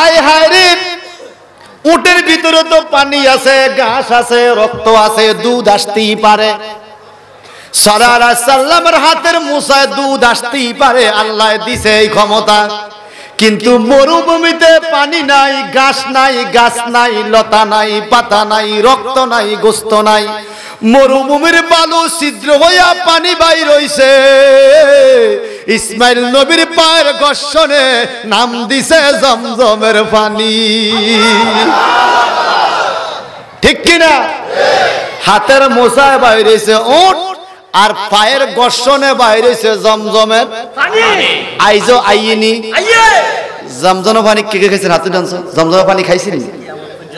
হায় হায় রে, উটের ভিতরে তো পানি আছে, ঘাস আছে, রক্ত আছে, দুধ আসতেই পারে। সাল্লাল্লাহু আলাইহি সাল্লামের হাতের মুসায় দুধ আসতেই পারে, আল্লাহ দিছে এই ক্ষমতা। কিন্তু মরুভূমিতে পানি নাই, ঘাস নাই, গাছ নাই, লতা নাই, পাতা নাই, রক্ত নাই, গোস্ত নাই। মরুভূমির বালু ছিদ্র হইয়া পানি বাইর হইছে। ইসমাইল নবীর পায়ের ঘর্ষণে নাম দিছে জমজমের পানি। ঠিক কিনা? হাতের মোছায় বাইর হইছে উট, আর পায়ের ঘর্ষণে বাইর হইছে জমজমের পানি। আইজো আইনি জমজমের পানি কে কে খাইছেন? হাতে টানছো। জমজমের পানি খাইছেন?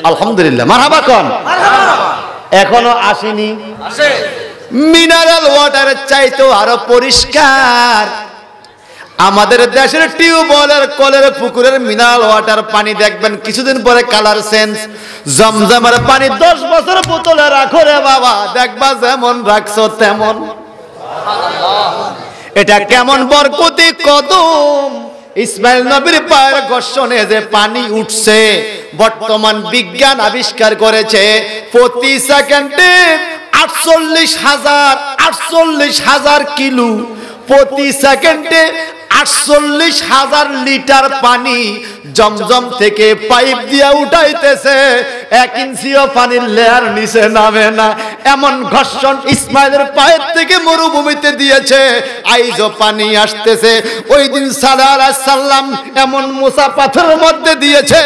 আলহামদুলিল্লাহ, মারহাবা কোন। এখনো আসেনি। মিনারেল ওয়াটারের চাইতো আরো পরিষ্কার আমাদের দেশের টিউবওয়েলের, কলের, পুকুরের মিনারেল ওয়াটার পানি দেখবেন কিছুদিন পরে কালার চেঞ্জ। জমজমের পানি 10 বছর বোতলে রাখো রে বাবা, দেখবা যেমন রাখছো তেমন। এটা কেমন বরকতি কদম! ইসমাইল নবীর পায়ের ঘর্ষণে যে পানি উঠছে, বর্তমান বিজ্ঞান আবিষ্কার করেছে প্রতি সেকেন্ডে 48,000 কিলো, প্রতি সেকেন্ডে 48,000 লিটার পানি জমজম থেকে পাইপ দিয়া উঠাইতেছে। 1 ইঞ্চিও পানির লেয়ার নিচে নামে না। এমন ঘর্ষণ ইসমাইলের পায়ের থেকে মরুভূমিতে দিয়েছে, আইজো পানি আসতেছে। ওই দিন সাল্লাল্লাহু আলাইহি সাল্লাম এমন মোসা পাথরের মধ্যে দিয়েছে,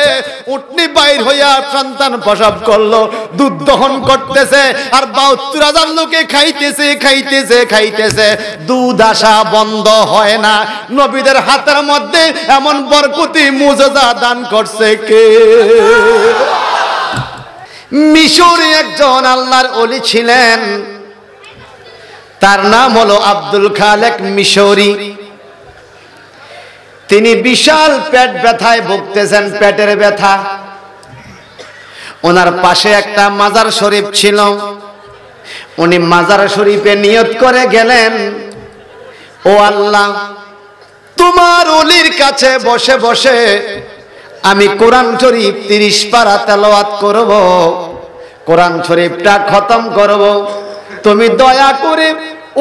উটনি বাইর হইয়া সন্তান প্রসব করলো, দুধ দহন করতেছে, আর 72,000 লোকে খাইতেছে খাইতেছে খাইতেছে, দুধ আসা বন্ধ হয় না। নবীদের হাতের মধ্যে এমন বরকতি মুজিজা দান করছে কে? মিশরে একজন আল্লাহর ওলি ছিলেন, তার নাম হলো আব্দুল খালেক মিশরি। তিনি বিশাল পেট ব্যথায় ভুগতেছেন, পেটের ব্যথা। ওনার পাশে একটা মাজার শরীফ ছিল। উনি মাজার শরীফে নিয়ত করে গেলেন, ও আল্লাহ, তোমার ওলির কাছে বসে বসে আমি কোরআন শরীফ 30 পারা তেলাওয়াত করব, কোরআন শরীফটা খতম করব। তুমি দয়া করে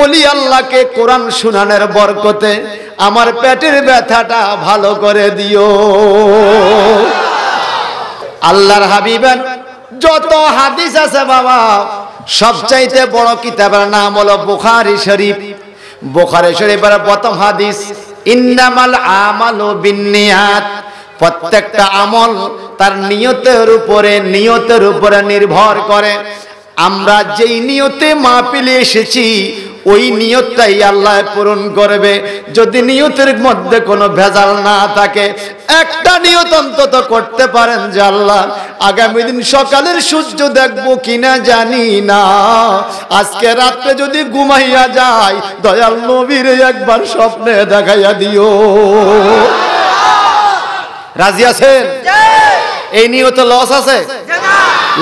ওলি আল্লাহকে কোরআন শুনানোর বরকতে আমার পেটের ব্যথাটা ভালো করে দিও। আল্লাহর হাবিবের যত হাদিস আছে বাবা, সবচাইতে বড় কিতাবের নাম হলো বুখারী শরীফ। বুখারী শরীফের প্রথম হাদিস, ইন্নামাল আমালু বিন্নিয়াত। প্রত্যেকটা আমল তার নিয়তের উপরে নির্ভর করে। আমরা যেই নিয়তে মাহফিলে এসেছি ওই নিয়তটাই আল্লাহ পূরণ করবে। যদি নিয়তের মধ্যে কোনো ভেজাল না থাকে, একটা নিয়ত অন্তত করতে পারেন যে আল্লাহ, আগামী দিন সকালের সূর্য দেখবো কিনা জানি না, আজকে রাত্রে যদি ঘুমাইয়া যায় দয়াল নবীর একবার স্বপ্নে দেখাইয়া দিও। রাজি আছেন? এই নিয়তে লস আছে?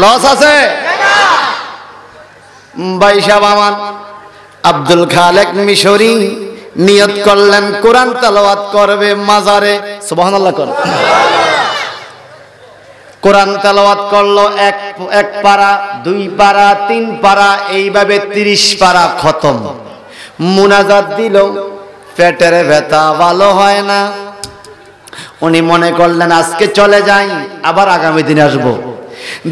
লস আছে? ভাই সাহেব আমার আব্দুল খালেক মিশরি নিয়ত করলেন কোরআন তেলাওয়াত করবে মাজারে। সুবহানাল্লাহ কর। কোরআন তেলাওয়াত করলো, এক পারা, 2 পারা, 3 পারা, এইভাবে 30 পারা খতম। মুনাজাত দিল, পেটের ব্যথা ভালো হয় না। উনি মনে করলেন আজকে চলে যাই, আবার আগামী দিন আসবো।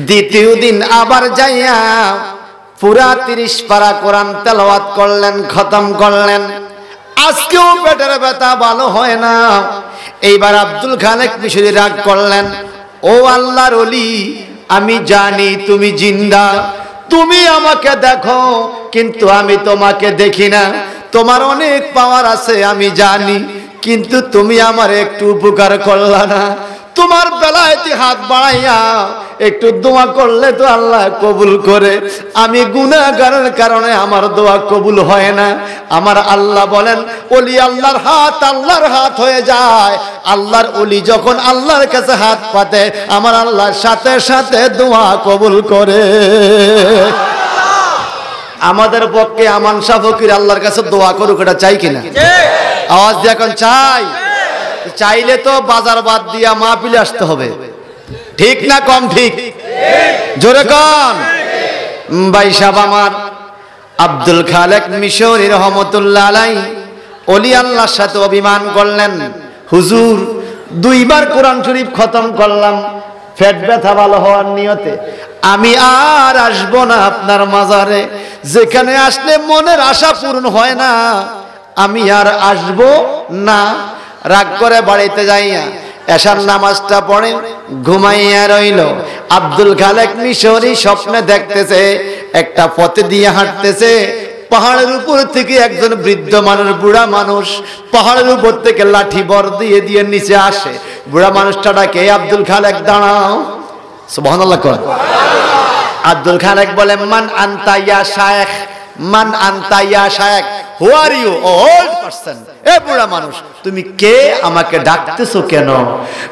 দ্বিতীয় দিন আবার যাইয়া পুরা 30 পারা কোরআন তেলাওয়াত করলেন, খতম করলেন। আজকেও পেটের ব্যথা ভালো হয় না। এইবার আব্দুল খালেক মিশরি রাগ করলেন, ও আল্লাহর ওলি, আমি জানি তুমি জিন্দা, তুমি আমাকে দেখো, কিন্তু আমি তোমাকে দেখি না। তোমার অনেক পাওয়ার আছে আমি জানি, কিন্তু তুমি আমার একটু উপকার করলা না। তোমার বেলায় হাত বাড়াইয়া একটু দোয়া করলে তো আল্লাহ কবুল করে। আমি গুনাহগারের কারণে আমার দোয়া কবুল হয় না। আমার আল্লাহ বলেন, ওলি আল্লাহর হাত হয়ে যায়। আল্লাহর ওলি যখন আল্লাহর কাছে হাত পাতে, আমার আল্লাহর সাথে সাথে দোয়া কবুল করে। আমাদের পক্ষে আমান শাহ ফকির আল্লাহর কাছে দোয়া করুক, এটা চাই কিনা? আওয়াজ দিয়ে এখন চাই। চাইলে তো বাজার বাদ দিয়া মাহফিলে আসতে হবে, ঠিক না কম ঠিক? জোরে কন। ভাই সাহেব আমার আব্দুল খালেক মিশরি রহমতুল্লাহ আলাইহি ওলি আল্লাহর সাথে অভিমান করলেন, হুজুর 2 বার কোরআন শরীফ খতম করলাম পেট ব্যথা ভালো হওয়ার নিয়তে, আমি আর আসবো না আপনার মাজারে, যেখানে আসলে মনের আশা পূরণ হয় না আমি আর আসবো না। রাগ করে বাড়িতে যাইয়া এশার নামাজটা পড়ে ঘুমাইয়া রইল। আব্দুল খালেক মিশরি স্বপ্নে দেখতেছে একটা পথে দিয়ে হাঁটতেছে, পাহাড়ের উপর থেকে একজন বৃদ্ধ মানুষ, বুড়া মানুষ পাহাড়ের উপর থেকে লাঠি বর দিয়ে দিয়ে নিচে আসে। বুড়া মানুষটা ডাকে, আব্দুল খালেক দাঁড়াও। সুবহানাল্লাহ কর। আব্দুল খালেক বলে, মান আনতা ইয়া শায়েখ, মান আনতা ইয়া শায়েখ, হু আর ইউ ওল্ড পারসন। এ বুড়া মানুষ তুমি কে, আমাকে ডাকতেছো কেন?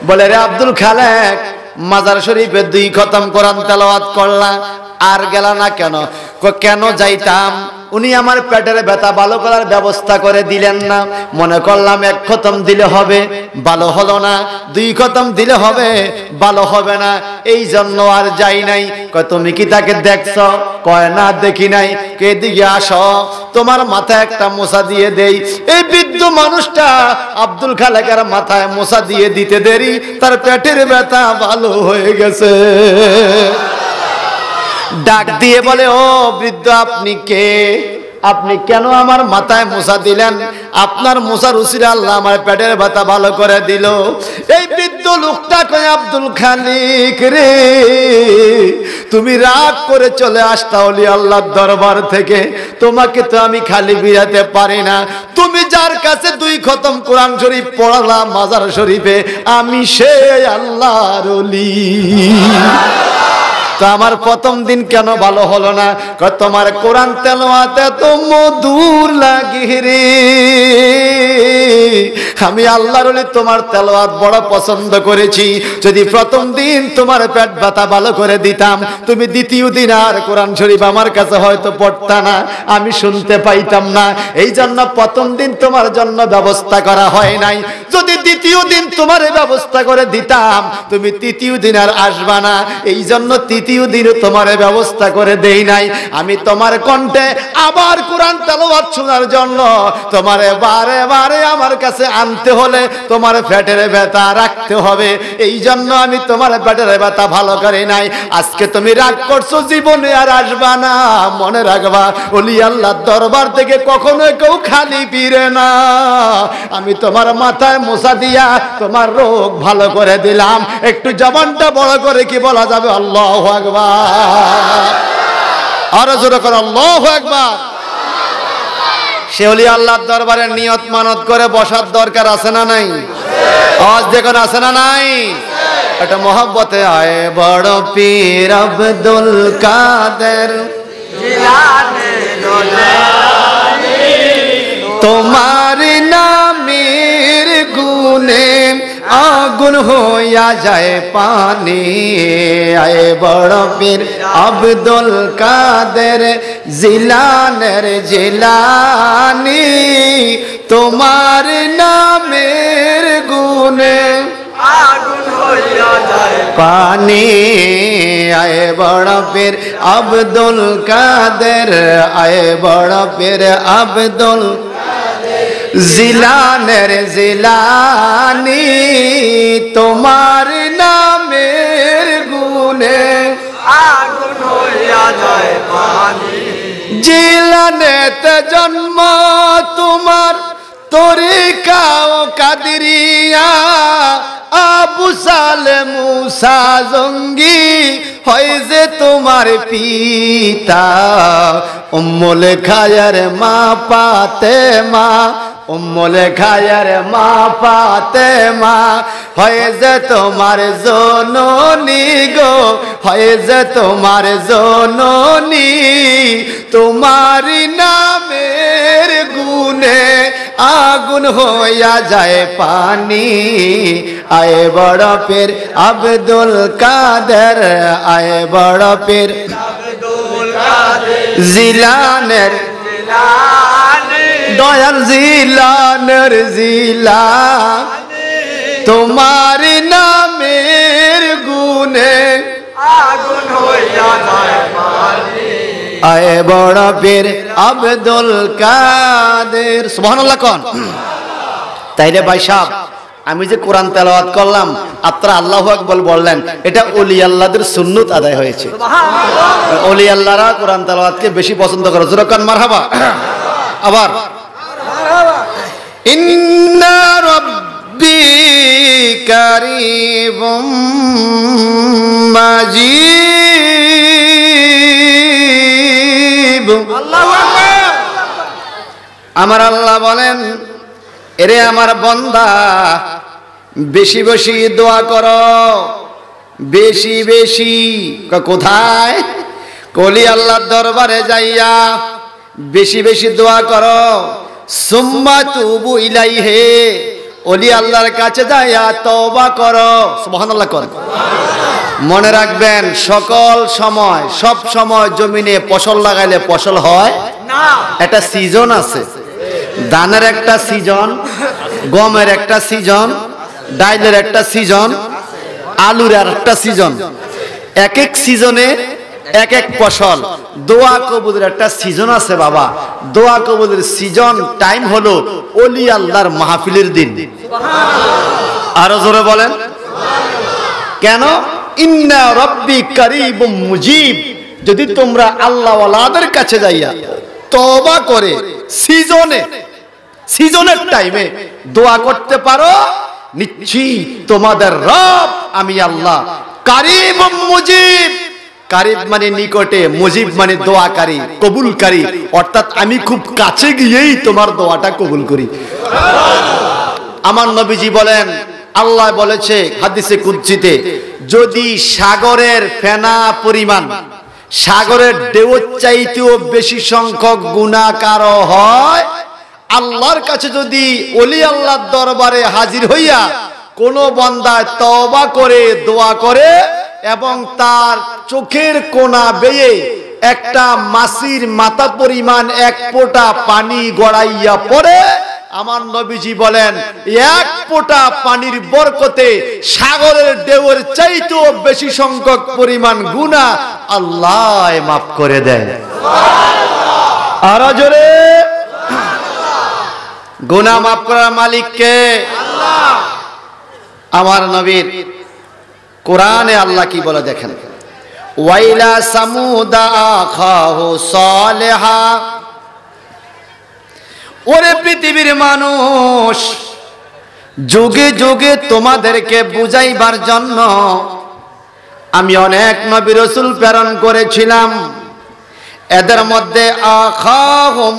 বলে, রে আব্দুল খালেক, মাজার শরীফে 2 খতম কোরআন তেলাওয়াত করলা আর গেলা না কেন? কেন যাইতাম, উনি আমার পেটের ব্যথা ভালো করার ব্যবস্থা করে দিলেন না, মনে করলাম 1 খতম দিলে হবে, ভালো হলো না, 2 খতম দিলে হবে, ভালো হবে না, এই জন্য আর যাই নাই। কয় তুমি কি তাকে দেখছো? কয় না দেখি নাই। কে দিকে আসো, তোমার মাথায় একটা মোছা দিয়ে দেই। এই বৃদ্ধ মানুষটা আব্দুল খালেকের মাথায় মোছা দিয়ে দিতে দেরি তার পেটের ব্যথা ভালো হয়ে গেছে। ডাক দিয়ে বলে, ও বৃদ্ধ আপনি কে? আপনি কেন আমার মাথায় মোছা দিলেন? আপনার মোছার উসিলে আল্লাহ আমার পেটের ব্যথা ভালো করে দিল। এই বৃদ্ধ লোকটা কয়, আব্দুল খালিক রে, তুমি রাগ করে চলে আসতা ওলি আল্লাহর দরবার থেকে, তোমাকে তো আমি খালি বিরাতে পারি না। তুমি যার কাছে 2 খতম কোরআন শরীফ পড়ালাম মাজার শরীফে, আমি সে আল্লাহর ওলি। তো আমার প্রথম দিন কেন ভালো হলো না? তোমার কোরআন তেলাওয়াত এত মধুর লাগে রে, আমি আল্লাহর ওলি তোমার তেলাওয়াত বড় পছন্দ করেছি। যদি প্রথম দিন তোমার পেট ব্যথা ভালো করে দিতাম, তুমি দ্বিতীয় দিন আর কোরআন শরীফ আমার কাছে হয়তো পড়তা না, আমি শুনতে পাইতাম না। এই জন্য প্রথম দিন তোমার জন্য ব্যবস্থা করা হয় নাই। যদি দ্বিতীয় দিন তোমার ব্যবস্থা করে দিতাম, তুমি তৃতীয় দিন আর আসবা না, এই জন্য তৃতীয় দিন তোমার ব্যবস্থা করে দেই নাই। আমি তোমার কণ্ঠে আবার কোরআন তেলাওয়াত শোনার জন্য তোমার বারে বারে আমার কাছে আনতে হলে তোমার পেটের ব্যথা রাখতে হবে, এই জন্য আমি তোমার পেটের ব্যথা ভালো করে নাই। আজকে তুমি রাগ করছো, জীবনে আর আসবা না। মনে রাখবা, ওলি আল্লাহর দরবার থেকে কখনো কেউ খালি ফিরে না। আমি তোমার মাথায় মোছা দিয়া তোমার রোগ ভালো করে দিলাম। একটু জবানটা বড় করে কি বলা যাবে? আল্লাহু আকবার। আরো জোরে করে আল্লাহু আকবার। সে ওলি আল্লাহর দরবারে নিয়ত মানত করে বসার দরকার আছে না নাই? আওয়াজ দেখুন, আছে না নাই? এটা মোহব্বতে আয় বড় পীর আব্দুল কাদের জিলানী, তোমার নামের গুণে আগুন হইয়া যায় পানি। আয় বড় পীর আব্দুল কাদের জিলানের জিলানি, তোমার নামের গুণে আগুন হইয়া যায় পানি। আয় বড় পীর আব্দুল কাদের, আয় বড় পীর আব্দুল জিলানের জিলানি, তোমার নামের গুণে আগুন হইয়া যায় পানি। জিলানেতে জন্ম তোমার, তরিকা ও কাদরিয়া, আবু সালে মুসা জঙ্গি হয় যে তোমার পিতা। উম্মুল খায়ের মা ফাতেমা, উম্মুল খায়ের মা ফাতেমা হয় যে তোমার জননী গো, হয় যে তোমার জননী। তোমার নামের গুণে আগুন হইয়া যায় পানি। আয় বড় পীর আব্দুল কাদের, আয় বড় পীর আব্দুল কাদের জিলানের জিলানি, দয়াল জিলানের জিলানি, তোমার নামের গুণে আগুন হইয়া যায় পানি আয় বড় পীর আব্দুল কাদের সুবহানাল্লাহ কোন তাইলে ভাই সাহেব আমি যে কোরআন তেলাওয়াত করলাম আপনারা আল্লাহু আকবার বললেন এটা ওলি আল্লাহদের সুন্নত আদায় হয়েছে সুবহানাল্লাহ ওলি আল্লাহরা কোরআন তেলাওয়াতকে বেশি পছন্দ করে জোরে কোন মারহাবা আবার ইন্না রাব্বি কারীবুম মাজিব আল্লাহু আকবার আমার আল্লাহ বলেন এরে আমার বান্দা বেশি বেশি দোয়া করো বেশি বেশি কোথায় কলি আল্লাহর দরবারে যাইয়া বেশি বেশি দোয়া করো সুম্মা তুবু ইলাইহি ওলি আল্লাহর কাছে যাইয়া তওবা করো সুবহানাল্লাহ কোন মনে রাখবেন সকল সময় সব সময় জমিনে ফসল লাগাইলে ফসল হয় না একটা সিজন আছে ধানের একটা সিজন গমের একটা সিজন ডাইলের একটা সিজন আলুর আর একটা সিজন এক এক সিজনে এক এক ফসল দোয়া কবুলের একটা সিজন আছে বাবা দোয়া কবুলের সিজন টাইম হলো ওলি আল্লাহর মাহফিলের দিন আরো জোরে বলেন কেন ইন্না রাব্বি কারীবুম মুজিব যদি তোমরা আল্লাহ ওয়ালাদের কাছে যাইয়া তওবা করে সিজনের টাইমে দোয়া করতে পারো নিশ্চয়ই তোমাদের রব আমি আল্লাহ কারীবুম মুজিব কারীব মানে নিকটে মুজিব মানে দোয়াকারী কবুলকারী অর্থাৎ আমি খুব কাছে গিয়েই তোমার দোয়াটা কবুল করি আমার নবীজি বলেন আল্লাহ বলেছে হাদিসে কুদসিতে যদি সাগরের ফেনা পরিমাণ সাগরের ঢেউর চাইতেও বেশি সংখ্যক গুনাহ কারো হয় আল্লাহর কাছে যদি ওলি আল্লাহর দরবারে হাজির হইয়া কোন বান্দা তওবা করে দোয়া করে এবং তার চোখের কোনা বেয়ে একটা মাছির মাথা পরিমাণ এক ফোঁটা পানি গড়াইয়া পড়ে আমার নবীজি বলেন এক ফোঁটা পানির বরকতে সাগরের ঢেউয়ের চাইতেও বেশি সংখ্যক পরিমাণ গুনাহ আল্লাহ মাফ করে দেয় সুবহানাল্লাহ আরো জোরে গুনাহ মাফ করার মালিক কে আল্লাহ আমার নবীর কোরআনে আল্লাহ কি বলে দেখেন ওয়াইলা সামুদা আখাহু সালেহা ওরে পৃথিবীর মানুষ যুগে যুগে তোমাদেরকে বুঝাইবার জন্য আমি অনেক নবী রাসূল প্রেরণ করেছিলাম এদের মধ্যে আখাহুম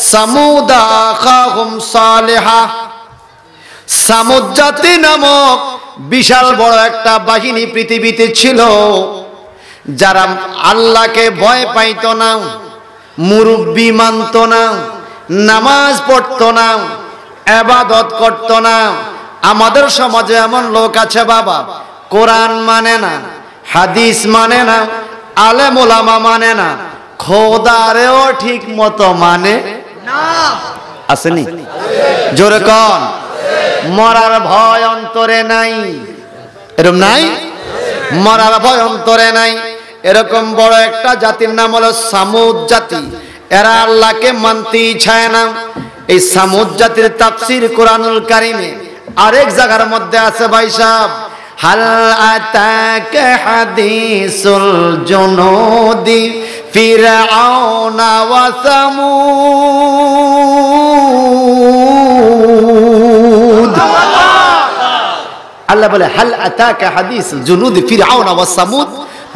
সামুদা আখাহুম সালেহা সামুদ জাতি নামক বিশাল বড় একটা বাহিনী পৃথিবীতে ছিল যারা আল্লাহকে ভয় পাইতো না মুরব্বি মানত না নামাজ পড়তো না ইবাদত করতো না আমাদের সমাজে এমন লোক আছে বাবা কোরআন মানে না হাদিস মানে না আলেম ওলামা মানে না খোদারেও ঠিক মতো মানে না আসেনি জোরে কোন মরার ভয় অন্তরে নাই এরকম নাই মরার ভয় অন্তরে নাই এরকম বড় একটা জাতির নাম হলো সামুদ জাতি এরা আল্লাহকে মানতেই চায় না এই সামুদ জাতির তাফসীর কোরআনুল কারীমে আরেক জায়গার মধ্যে আছে ভাই সাহেব হাল আতাকা হাদিসুল জুনুদি ফিরআউনা ওয়া সামুদ আল্লাহ বলে হাল আতাকা হাদিসুল জুনুদি ফিরআউনা ওয়া সামুদ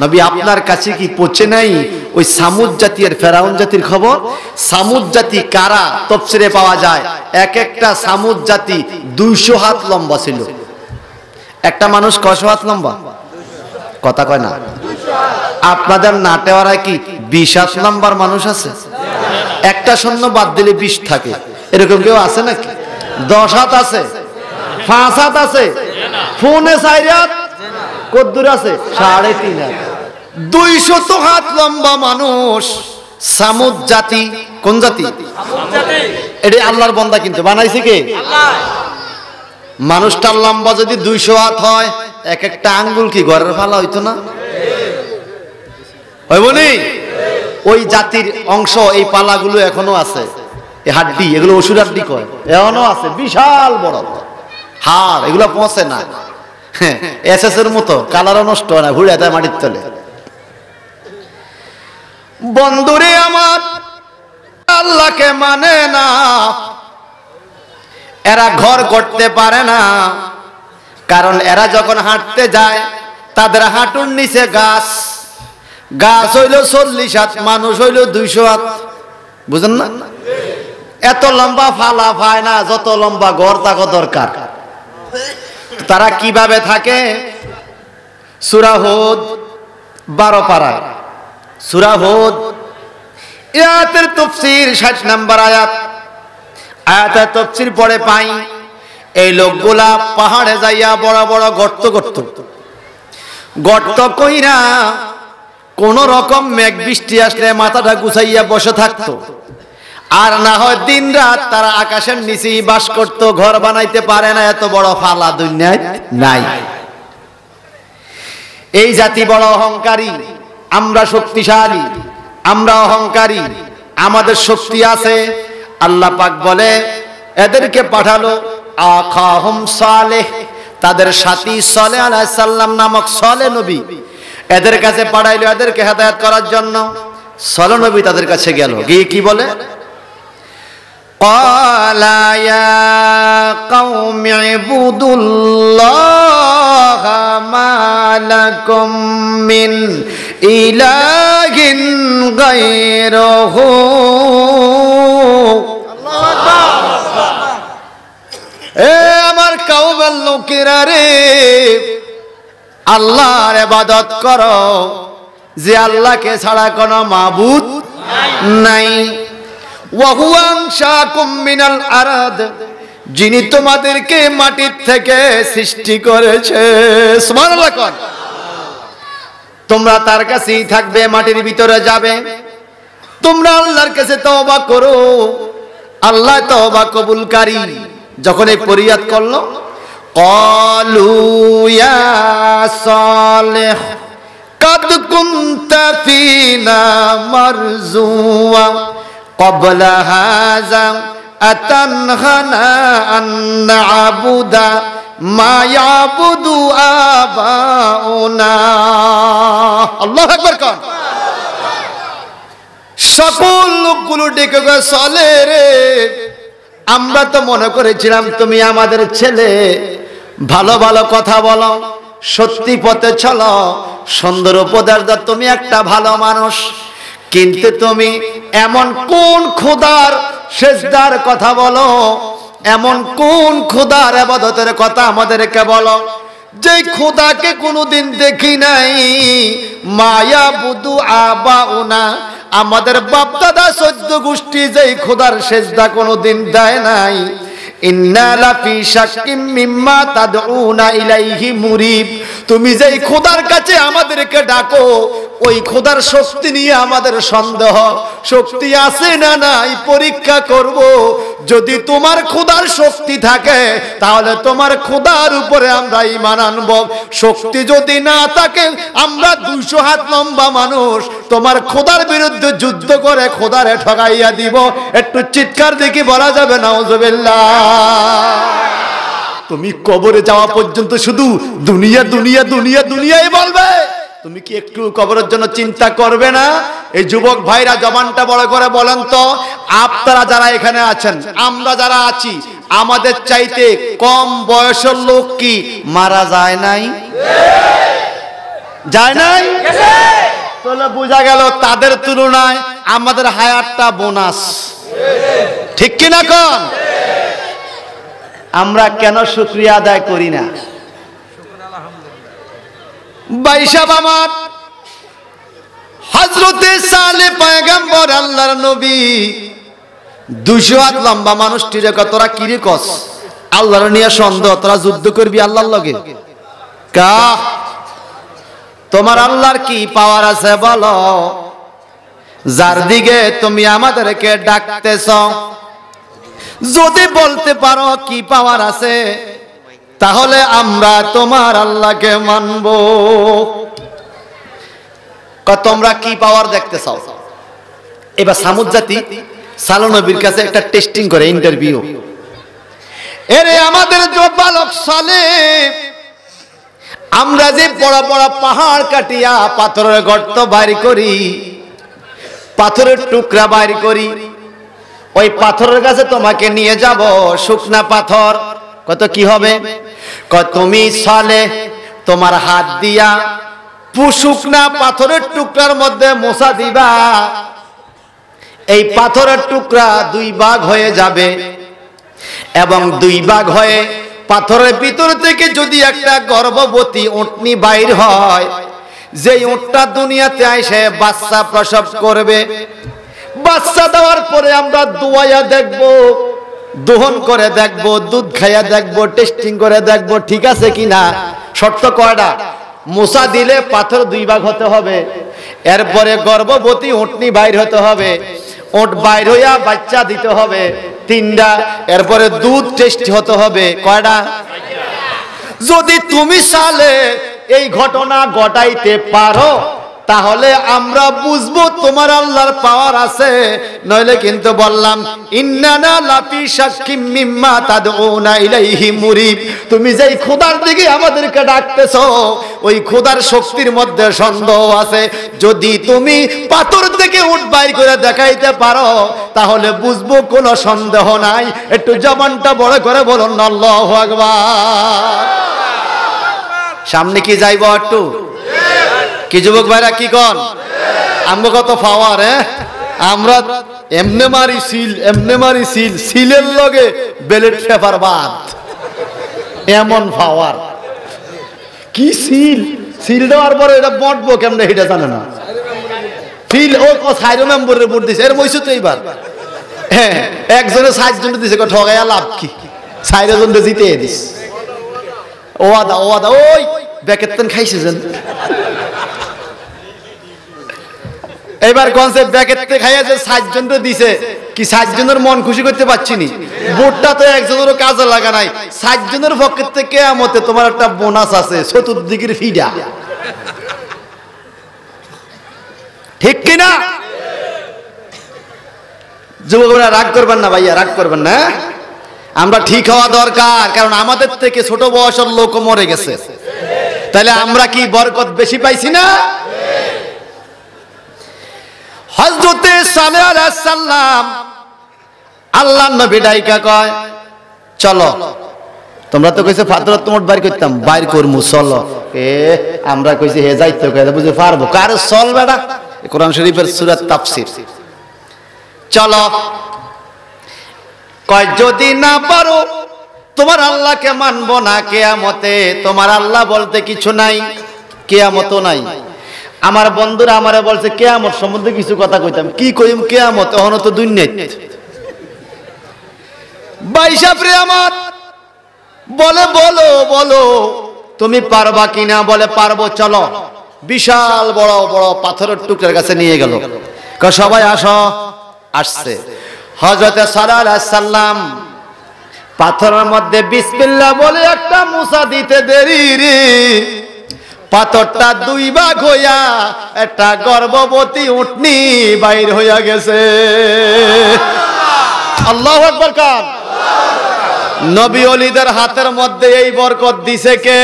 নবী আপনার কাছে কি পৌঁছে নাই ওই সামুদ জাতি আর ফেরাউন জাতির খবর সামুদ জাতি কারা তাফসীরে পাওয়া যায় এক একটা সামুদ জাতি 200 হাত লম্বা ছিল একটা মানুষ কয়শো হাত লম্বা কথা কয় না আপনাদের নাটেওয়ারায় কি 20 হাত লম্বার মানুষ আছে একটা শূন্য বাদ দিলে 20 থাকে এরকম কেউ আছে নাকি 10 হাত আছে 5 হাত আছে ফোনে 4 হাত কদ্দুর আছে 3.5 হাত 200 হাত লম্বা মানুষ সামুদ জাতি কোন জাতি সামুদ জাতি এটা আল্লাহর বান্দা কিন্তু বানাইছে কে আল্লাহ মানুষটার লম্বা যদি 200 হাত হয়, এক একটা আঙ্গুল কি ঘরের ফালা হইতো না? হইবনি? ওই জাতির অংশ এই পালাগুলো এখনো আছে, এই হাড্ডি, এগুলো অসুর হাড্ডি কয়, এখনো আছে, বিশাল বড় হাড়, এগুলো পৌঁছে না। এসএস এর মতো কালারও নষ্ট হয় না, ঘুরে দেয় মাটির তলে। বন্ধুরে আমার, আল্লাহকে মানে না, এরা ঘর করতে পারে না, কারণ এরা যখন হাঁটতে যায় তাদের হাঁটুর নিচে গাছ, গাছ হইল 40 হাত, মানুষ হইল 200 হাত, বুঝেন না? এত লম্বা ফালা পায় না, যত লম্বা ঘর তাকে দরকার। তারা কিভাবে থাকে? সূরা হুদ 12 পারায়, সূরা হুদ আয়াতের তাফসীর 60 নম্বর আয়াত, আয়াতের তাফসীর পড়ে পাই এই লোকগুলা পাহাড়ে যাইয়া বড় বড় গর্ত করত, গর্ত কইরা কোন রকম মেঘ বৃষ্টি আসলে মাথাটা গুছাইয়া বসে থাকতো, আর না হয় দিন রাত তারা আকাশের নিচেই বাস করত, ঘর বানাইতে পারে না, এত বড় ফালা দুনিয়ায় নাই। এই জাতি বড় অহংকারী, আমরা শক্তিশালী, আমরা অহংকারী, আমাদের শক্তি আছে। আল্লাহ পাক বলে এদেরকে পাঠালো আখাহুম সালেহ, তাদের সাথী সালেহ আলাইহিস সালাম নামক সালেহ নবী, এদের কাছে পাঠাইলো এদেরকে হেদায়েত করার জন্য। সালেহ নবী তাদের কাছে গেল, গিয়ে কি বলে? ক্বালা ইয়া কওমি ইবুদুল্লাহা মা লাকুম মিন ইলাহিন গায়রুহু। এ আমার কওমের লোকেরা রে, আল্লাহর ইবাদত করো, যে আল্লাহকে ছাড়া কোনো মাবুদ নাই। ওয়া হুয়া আনশাকুম মিনাল আরদ, যিনি তোমাদেরকে মাটির থেকে সৃষ্টি করেছে। সুবহানাল্লাহ। কোন তোমরা তার কাছেই থাকবে, মাটির ভিতরে যাবে, তোমরা আল্লাহর কাছে তওবা করো, আল্লাহ তওবা কবুলকারী। যখন এই ফরিয়াদ করলো, ক্বালু ইয়া সালেহ কাদ কুনতা ফিনা মারজুয়া ক্বাবলা হাযা আতানহানা আন না'বুদা মা ইয়াবুদু আবাউনা। আল্লাহু আকবার। কোন সকল লোকগুলো ডেকে গো, চলে রে, আমরা তো মনে করেছিলাম তুমি আমাদের ছেলে, ভালো ভালো কথা বলো, সত্যি পথে চলো, সুন্দর উপদেশ দাও, তুমি একটা ভালো মানুষ, কিন্তু তুমি এমন কোন খোদার সেজদার কথা বলো, এমন কোন খোদার ইবাদতের কথা আমাদেরকে বলো, যেই খোদাকে কোনোদিন দেখি নাই। মায়া বুদু আবাউনা, আমাদের বাপ দাদা 14 গোষ্ঠী যেই খোদার সেজদা কোনোদিন দেয় নাই। ইন্না লাফি শাক্কিম মিম্মা তাদউনা ইলাইহি মুরিব, তুমি যেই খোদার কাছে আমাদেরকে ডাকো, ওই খোদার শক্তি নিয়ে আমাদের সন্দেহ, শক্তি আছে না নাই পরীক্ষা করব। যদি তোমার খোদার শক্তি থাকে তাহলে তোমার খোদার উপরে আমরা ঈমান আনব, শক্তি যদি না থাকে আমরা 200 হাত লম্বা মানুষ তোমার খোদার বিরুদ্ধে যুদ্ধ করে খোদারে ঠগাইয়া দিব। একটু চিৎকার দেখি বলা যাবে নাউজুবিল্লাহ। তুমি কবরে যাওয়া পর্যন্ত শুধু দুনিয়া দুনিয়া দুনিয়া দুনিয়াই বলবে, তুমি কি একটু কবরের জন্য চিন্তা করবে না? এই যুবক ভাইরা জবানটা বড় করে বলেন তো, আপনারা যারা এখানে আছেন, আমরা যারা আছি, আমাদের চাইতে কম বয়সের লোক কি মারা যায় নাই? যায় নাই? তাহলে বোঝা গেল তাদের তুলনায় আমাদের হায়াতটা বোনাস, ঠিক কিনা? কোন আমরা কেন শুকরিয়া আদায় করি না? বাইশাব আমার হযরতে সালেহ পয়গম্বর আল্লাহর নবী 200 হাত লম্বা মানুষটিরে তোরা কি রে কস? আল্লাহর নিয়ে সন্দেহ, তোরা যুদ্ধ করবি আল্লাহর লগে? কা তোমার আল্লাহর কি পাওয়ার আছে বলো, যার দিকে তুমি আমাদেরকে ডাকতেছ? যদি বলতে পারো কি পাওয়ার আছে, তাহলে আমরা তোমার আল্লাহকে মানব। তোমরা কি পাওয়ার দেখতে চাও? এবার সামুদ জাতি সালেহ নবীর কাছে একটা টেস্টিং করে, ইন্টারভিউ। এরে আমাদের বালক সালেহ, আমরা যে বড় বড় পাহাড় কাটিয়া পাথরের গর্ত বাইর করি, পাথরের টুকরা বাইর করি, ওই পাথরের কাছে তোমাকে নিয়ে যাব, শুকনা পাথর। কত কি হবে? তুমি সালেহ তোমার হাত দিয়া শুকনা পাথরের টুকরার মধ্যে মোছা দিবা, এই পাথরের টুকরা দুই ভাগ হয়ে যাবে, এবং দুই ভাগ হয়ে পাথরের ভিতর থেকে যদি একটা গর্ভবতী উটনি বাইর হয়, যেই উটটা দুনিয়াতে আইসে বাচ্চা প্রসব করবে, বাচ্চা দেওয়ার পরে আমরা দুয়াইয়া দেখব, দহন করে দেখব, দুধ খাইয়া দেখব, টেস্টিং করে দেখব ঠিক আছে কিনা। শর্ত কয়টা? মোছা দিলে পাথর দুই ভাগ হতে হবে, এরপরে গর্ভবতী উটনি বাইর হতে হবে, ওট বাইর হইয়া বাচ্চা দিতে হবে 3টা, এরপরে দুধ টেস্ট হতে হবে কয়টা? যদি তুমি সালেহ এই ঘটনা ঘটাইতে পারো, তাহলে আমরা বুঝবো তোমার আল্লাহর পাওয়ার আছে। নইলে কিন্তু বললাম ইন্নানা লাফি শাক্কিম মিম্মা তাদউনা ইলাইহি মুরিব, তুমি যেই খোদার দিকে আমাদেরকে ডাকতেছো, ওই খোদার শক্তির মধ্যে সন্দেহ আছে। যদি তুমি পাথর থেকে উট বাইর করে দেখাইতে পারো, তাহলে বুঝবো কোনো সন্দেহ নাই। একটু জবানটা বড় করে বলুন আল্লাহু আকবার। সামনে কি যাইব একটু? কি যুবক ভাইরা কি কন? আমরা কত পাওয়ার, আমরা এমনে মারি সিল, এমনে মারি সিল, সিলের লগে বেলেট পেপার বাদ, এমন পাওয়ার। কি সিল, সিল দেওয়ার পরে এটা বটবো কেমনে এটা জানে না। ফিল ও 4 মেম্বরের ভোট দিছে, এর বইছো তো এইবার। হ্যাঁ, একজনে 7 জন দিছে, ঠগাইয়া লাভ কি? 4 জন জিতে দিস। ও আদা ও আদা, ওই ব্যাকেতেন খাইছে যেন। এবার কনসেপ্ট ব্যাকেটে খাইয়া যে 7 জনরে দিছে, কি 7 জনের মন খুশি করতে পারছিনি? ভোটটা তো একজনেরও কাজে লাগা নাই। 7 জনের পক্ষের থেকে কিয়ামতে তোমার একটা বোনাস আছে, চতুর্দিকের ফিডা। ঠিক কিনা? যুবকরা রাগ করবেন না ভাইয়া, রাগ করবেন না। আমরা ঠিক হওয়া দরকার, কারণ আমাদের থেকে ছোট বয়সের লোক মরে গেছে। তাহলে আমরা কি বরকত বেশি পাইছি না? হযরতে সালেহ আলাইহিস সালাম আল্লাহর নবী ডাইকা কয়, চলো। তোমরা তো কইছে ফাদরত তোমার বাইর করতাম, বাইর করমু চলো। আমরা কইছি হে যাইতে কয়, বুঝে পারবো কার? চল বেটা, কোরআন শরীফের সূরা তাফসীর। চলো। কয় যদি না পারো তোমার আল্লাহকে মানবো না। কিয়ামতে তোমার আল্লাহ বলতে কিছু নাই, কিয়ামত নাই। আমার বন্ধুরা আমারে বলছে কিয়ামত সম্বন্ধে কিছু কথা কইতাম, কি কইম? কিয়ামত এখনো তো দুনিয়াত। বাইশাপরে আমার বলে বলো বলো তুমি পারবা কিনা? বলে পারবো, চলো। বিশাল বড় বড় পাথরের টুকরার কাছে নিয়ে গেল। সবাই আসো। আসছে হযরতে সালেহ আলাইহিস সালাম পাথরের মধ্যে বিসমিল্লাহ বলে একটা মুসা দিতে দেরি রে, পাথরটা 2 ভাগ হইয়া একটা গর্ভবতী উটনি বাইর হইয়া গেছে। আল্লাহু আকবার কান। নবী ওলিদের হাতের মধ্যে এই বরকত দিছে কে?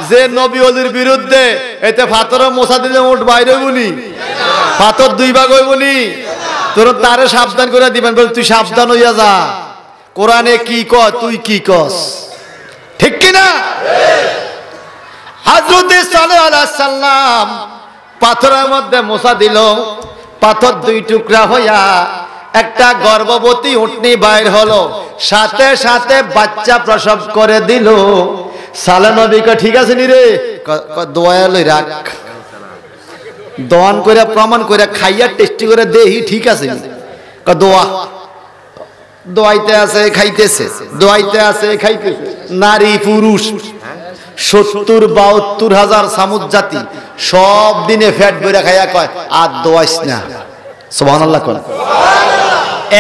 যে নবী ওলির বিরুদ্ধে এতে পাথরের মোছা দিলে উট বাইর হইবনি, পাথর 2 ভাগ হইবনি। তোর তারে সাবধান করে দিবেন, বল তুই সাবধান হইয়া যা। কোরআনে কি কয়, তুই কি কস? ঠিক কিনা? হযরতে সালেহ আলাইহিস সালাম পাথরের মধ্যে মোছা দিল, পাথর 2 টুকরা হইয়া একটা গর্ভবতী উটনি বাইর হলো, সাথে সাথে বাচ্চা প্রসব করে দিল। সালেহ নবী কয় ঠিক আছে নি রে? দোয়া লই রাখ, দোয়ান করে প্রমাণ করে খাইয়া টেস্টি করে দেহি ঠিক আছে। দোয়া দোয়াইতে আছে খাইতেছে, দোয়াইতে আছে খাইতেছে। নারী পুরুষ 70-72 হাজার সামুদ জাতি সব দিনে ফ্যাট বইরা খাইয়া কয় আর দোয়াইস না। সুবহানাল্লাহ কোন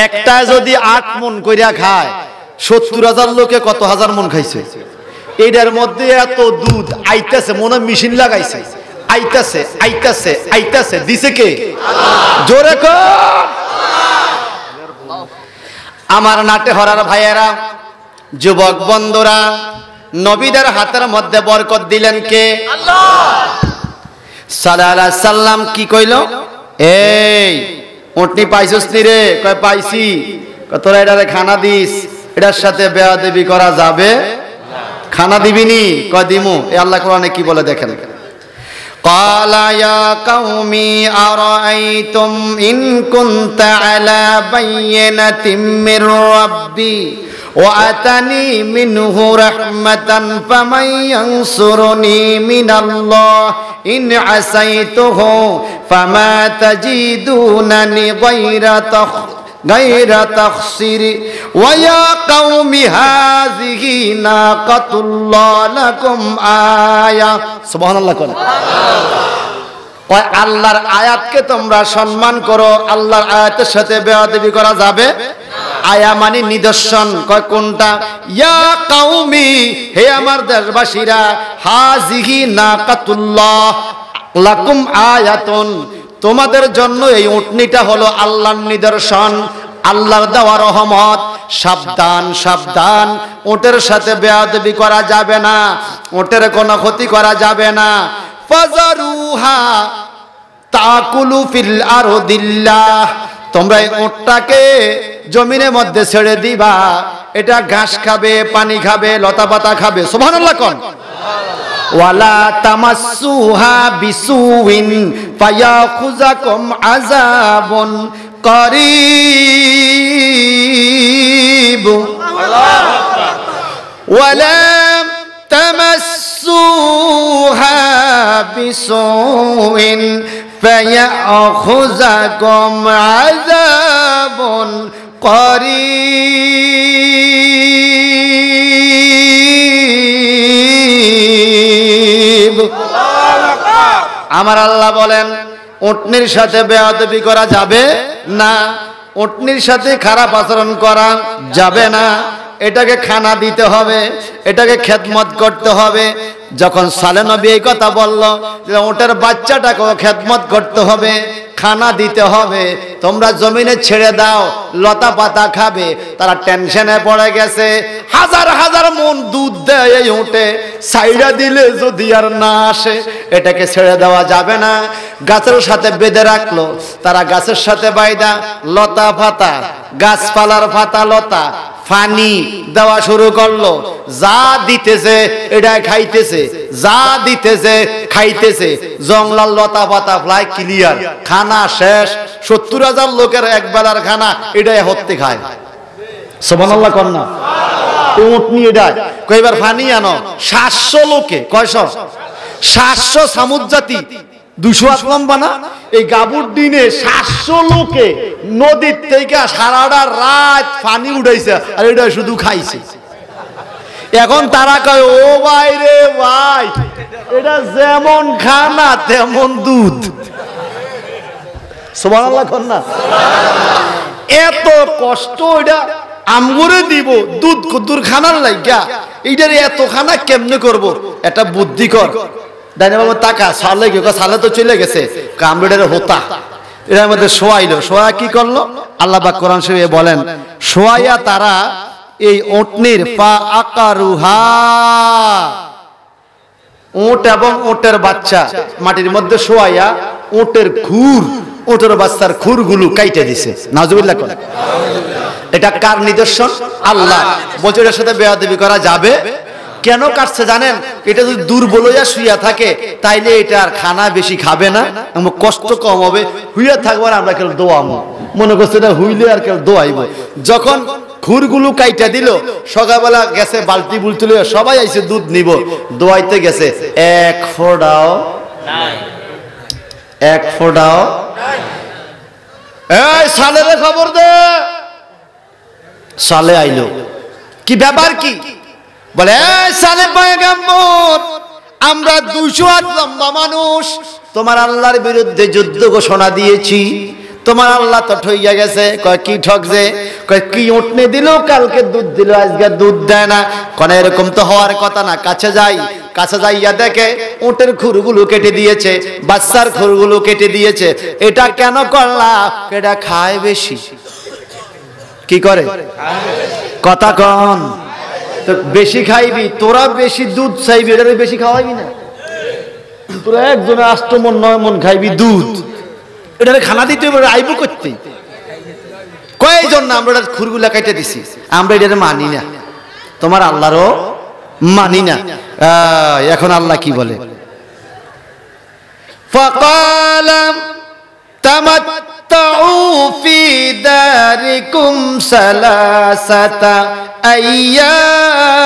একটা যদি 8 মন কইরা খায়, 70,000 লোকে কত হাজার মন খাইছে। এইটার মধ্যে এত দুধ আইতাছে, মনে মেশিন লাগাইছে, আইতাছে আইতাছে আইতাছে, দিছে কে? জোরে কর। আমার নাটে হরার ভাইয়েরা, যুবক বন্ধুরা, নবীদের হাতের মধ্যে বরকত দিলেন কে? আল্লাহ। সাল্লাল্লাহু আলাইহি সাল্লাম কি কইল? এই উটনি পাইছস নি রে? কয় পাইছি। তোরা এটারে খানা দিস, এটার সাথে বেয়াদবি করা যাবে? খানা দিবিনি? কয় দিমু। এই আল্লাহ কোরআনে কি বলে দেখেন। قال يا قوم أرأيتم إن كنت على بينة من ربي وأتاني منه رحمة فمن ينصرني من الله إن عصيته فما تجدونني غير تخسير ويا قوم هذه ناقة الله لكم آية سبحان الله كن আল্লাহর আয়াতকে তোমরা সম্মান করো, আল্লাহর আয়াতের সাথে বেয়াদবি করা যাবে? আয়া মানে নিদর্শন। কয় কোনটা? ইয়া কাউমি, হে আমার দেশবাসীরা, হাজিহি নাকাতুল্লাহ লাকুম আয়াতুন, তোমাদের জন্য এই উটনিটা হলো আল্লাহর নিদর্শন, আল্লাহর দেওয়া রহমত। সাবধান সাবধান, উটের সাথে বেয়াদবি করা যাবে না, উটের কোনো ক্ষতি করা যাবে না। ফাজারুহা তাকুলু ফিল আরদিল্লাহ, তোমরা এই উটটাকে জমিনের মধ্যে ছেড়ে দিবা, এটা ঘাস খাবে, পানি খাবে, লতা পাতা খাবে। সুবহানাল্লাহ কোন। ওয়ালা তামাসসুহা বিসুইন ফায়াখুযাকুম আযাবুন করিব। আল্লাহু আকবার। ওয়ালা তামাসসুহা বিসুইন ফায়াখুযাকুম আযাবুন করিব। আমার আল্লাহ বলেন উটনির সাথে বেয়াদবি করা যাবে না, উটনির সাথে খারাপ আচরণ করা যাবে না, এটাকে খানা দিতে হবে, এটাকে খেদমত করতে হবে। যখন সালেহ নবী এই কথা বলল যে উটের বাচ্চাটাকেও খেদমত করতে হবে, খানা দিতে হবে, তোমরা জমিনে ছেড়ে দাও, লতা পাতা খাবে, তারা টেনশনে পড়ে গেছে। হাজার হাজার মন দুধ দেয় এই উটে, সাইডা দিলে যদি আর না আসে, এটাকে ছেড়ে দেওয়া যাবে না। গাছের সাথে বেঁধে রাখলো, তারা গাছের সাথে বাইদা লতা পাতা, গাছপালার পাতা লতা পানি দেওয়া শুরু করলো। যা দিতেছে এটা খাইতেছে, যা দিতেছে খাইতেছে। জংলার লতা পাতা ফ্লাই ক্লিয়ার, খানা শেষ। 70,000 লোকের এক বেলার খানা এটাই হতে খায়। সুবহানাল্লাহ কন্যা। উটনি এটা কয়বার পানি আনো? 700 লোকে, কয়শো? 700 সামুদ জাতি, 200 হাত লম্বা না? এই গাবুর দিনে 700 লোকে নদীর থেকে সারাটা রাত পানি উঠাইছে, আর এটা শুধু খাইছে। এখন তারা কয় ও ভাই রে ভাই, এটা যেমন খানা তেমন দুধ। সুবহানাল্লাহ কন্যা। এত কষ্ট এটা আমগুরে দিব দুধ কদ্দুর খানার লাগিয়া, এইটার এত খানা কেমনে করব? এটা বুদ্ধি কর। ডাইনে বাবা টাকা সালে গিয়ে সালে তো চলে গেছে, কামড়ের হোতা এর মধ্যে শোয়াইলো। শোয়া কি করলো? আল্লাহ পাক কোরআন শরীফে বলেন, শোয়াইয়া তারা এই উটনির পা আকারুহা, উট এবং উটের বাচ্চা মাটির মধ্যে শোয়াইয়া উটের খুর, উটের বাচ্চার খুরগুলো কাইটে দিছে। নাউজুবিল্লাহ কোন। এটা কার নিদর্শন? আল্লাহ। বলছে এর সাথে বেয়াদবি করা যাবে? কেন কাটছে জানেন? এটা যদি দুর্বল হইয়া শুইয়া থাকে তাইলে এটা আর খানা বেশি খাবে না, কষ্ট কম হবে, হুইয়া থাকবো আর আমরা কেউ দোয়াবো, মনে করছে এটা হুইলে আর কেউ দোয়াইব। যখন খুরগুলো কাইটা দিল, সকালবেলা গেছে বালতি বুলতি লইয়া সবাই আইছে দুধ নিব, দোয়াইতে গেছে, এক ফোঁটাও নাই, এক ফোঁটাও নাই। এই সালের খবর দে। সালে আইলো, কি ব্যাপার কি? বলে সালে পয়গম্বর, আমরা 200 হাত লম্বা মানুষ, তোমার আল্লাহর বিরুদ্ধে যুদ্ধ ঘোষণা দিয়েছি, তোমার আল্লাহ তো ঠইয়া গেছে। কয় কি ঠকছে? কয় কি উঠনে দিল, কালকে দুধ দিল, আজকে দুধ দেয় না। কোন এরকম তো হওয়ার কথা না। কাছে যাইয়া দেখে উটের খুরগুলো কেটে দিয়েছে, বাচ্চার খুরগুলো কেটে দিয়েছে। এটা কেন করলা? এটা খায় বেশি। কি করে? কথা কন তো, বেশি খাইবি তোরা, বেশি দুধ চাইবি, এটা বেশি খাওয়াইবি না। তোরা একজনে 8 মন 9 মন খাইবি দুধ, এটা খানা দিতে হবে, আইব করতে। কয় জন্য আমরা খুরগুলা কেটে দিছি, আমরা এটা মানি না, তোমার আল্লাহরও মানি না। এখন আল্লাহ কি বলে? ফাকালা তামাত্তাউ ফি দারিকুম সালাসাতা আইয়াম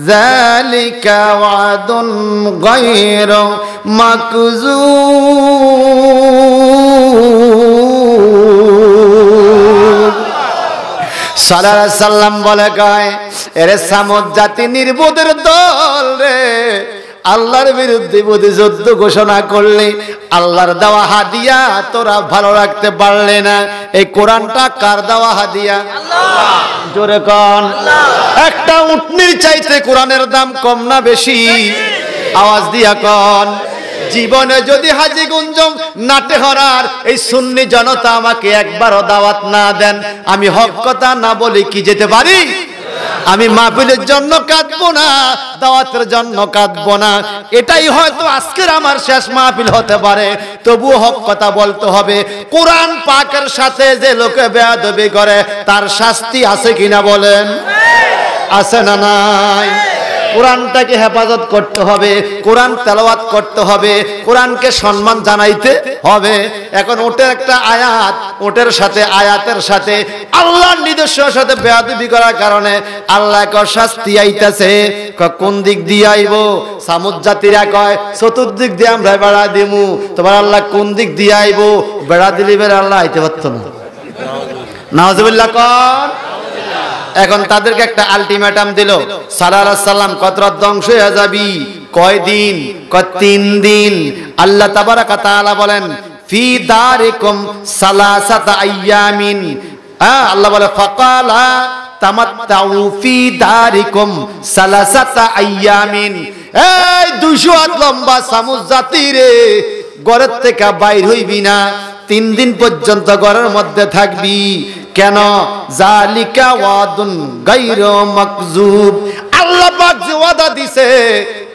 যালিকা ওয়াদুন গায়রু মাকযুব। সাল্লাল্লাহু আলাইহি সাল্লাম বলে, কয় এরে সামুদ জাতি নির্বোধের দল রে, আল্লাহর বিরুদ্ধে যুদ্ধ ঘোষণা করলে, আল্লাহর দেওয়া হাদিয়া তোরা ভালো রাখতে পারলে না। এই কোরআনটা কার দেওয়া হাদিয়া? আল্লাহ। জোরে কন। একটা উটনির চাইতে কোরআনের দাম কম না বেশি? আওয়াজ দিয়া কন। জীবনে যদি হাজীগঞ্জ নাটে হরার এই সুন্নি জনতা আমাকে একবারও দাওয়াত না দেন, আমি হক কথা না বলে কি যেতে পারি? আমি মাহফিলের জন্য কাঁদবো না, দাওয়াতের জন্য কাঁদবো না। এটাই হয়তো আজকের আমার শেষ মাহফিল হতে পারে, তবুও হক কথা বলতে হবে। কোরআন পাকের সাথে যে লোকে বেয়াদবি করে তার শাস্তি আছে কিনা বলেন? আছে না নাই? কোরআনটাকে হেফাজত করতে হবে, কোরআন তেলাওয়াত করতে হবে, কোরআনকে সম্মান জানাইতে হবে। এখন ওটের একটা আয়াত, ওটের সাথে আয়াতের সাথে আল্লাহর নির্দেশের সাথে বেয়াদবি করার কারণে আল্লাহ কয় শাস্তি আইতাছে। কোন দিক দিয়ে আইব? সামুদ জাতিরা কয় চতুর্দিক দিয়ে আমরা বেড়া দিমু। তোমার আল্লাহ কোন দিক দিয়ে আইব? বেড়া দিলি বেড়া আল্লাহ আইতে পারতো না। নাউজুবিল্লাহ কন। এখন তাদেরকে একটা আলটিমেটাম দিল, সাল্লাল্লাহু আলাইহি সাল্লাম কত রাত ধ্বংস হয়ে যাবি। কয় দিন? কয় 3 দিন। আল্লাহ তাবারাকা তাআলা বলেন ফি দারিকুম সালাসাতা আইয়ামিন। আল্লাহ বলে ফাকালা তামাত্তাউ ফি দারিকুম সালাসাতা আইয়ামিন। এই 200 হাত লম্বা সামুদ জাতি রে, ঘরের থেকে বাইর হইবি না, 3 দিন পর্যন্ত ঘরের মধ্যে থাকবি। কেন? জালিকা ওয়াদুন গায়রু মাকযুব। আল্লাহ পাক যে ওয়াদা দিছে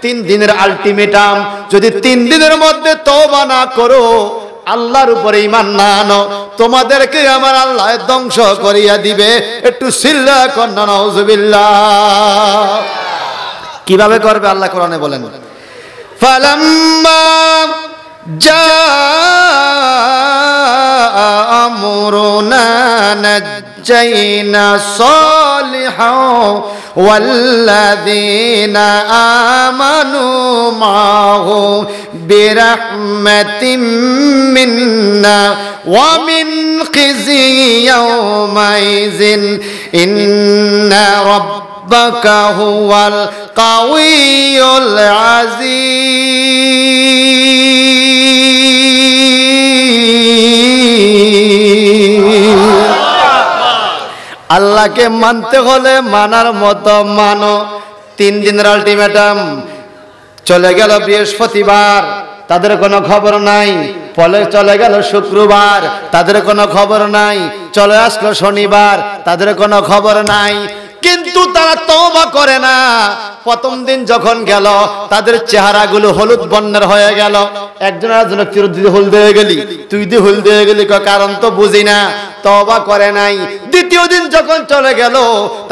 3 দিনের আলটিমেটাম, যদি 3 দিনের মধ্যে তওবা না করো, আল্লাহর উপরে ঈমান না আনো, তোমাদেরকে আমার আল্লাহ ধ্বংস করিয়া দিবে। একটু সিল্লা কন্না নাউজুবিল্লাহ। কিভাবে করবে আল্লাহ কোরআনে বলেন, ফালাম্মা আমরুনা নাজ্জাইনা সালিহাও ওয়াল্লাযীনা আমানু মাহু বিরাহমাতিম মিন্না ওয়া মিন খিজি ইয়াওমাইযিন ইন্না রাব্বাকা হুয়াল কাউইয়ুল আযীজ। আল্লাহকে মানতে হলে মানার মতো মানো। 3 দিনের আলটিমেটাম। চলে গেল বৃহস্পতিবার, তাদের কোনো খবর নাই। ফলে চলে গেল শুক্রবার, তাদের কোনো খবর নাই। চলে আসলো শনিবার, তাদের কোনো খবর নাই। কিন্তু তারা তওবা করে না। প্রথম দিন যখন গেল, তাদের চেহারাগুলো হলুদ বর্ণের হয়ে গেল। একজন আরেকজনের চির দিদি হলুদ হয়ে গেলি, তুই দি হলুদ হয়ে গেলি, কারণ তো বুঝি না, তওবা করে নাই। দ্বিতীয় দিন যখন চলে গেল,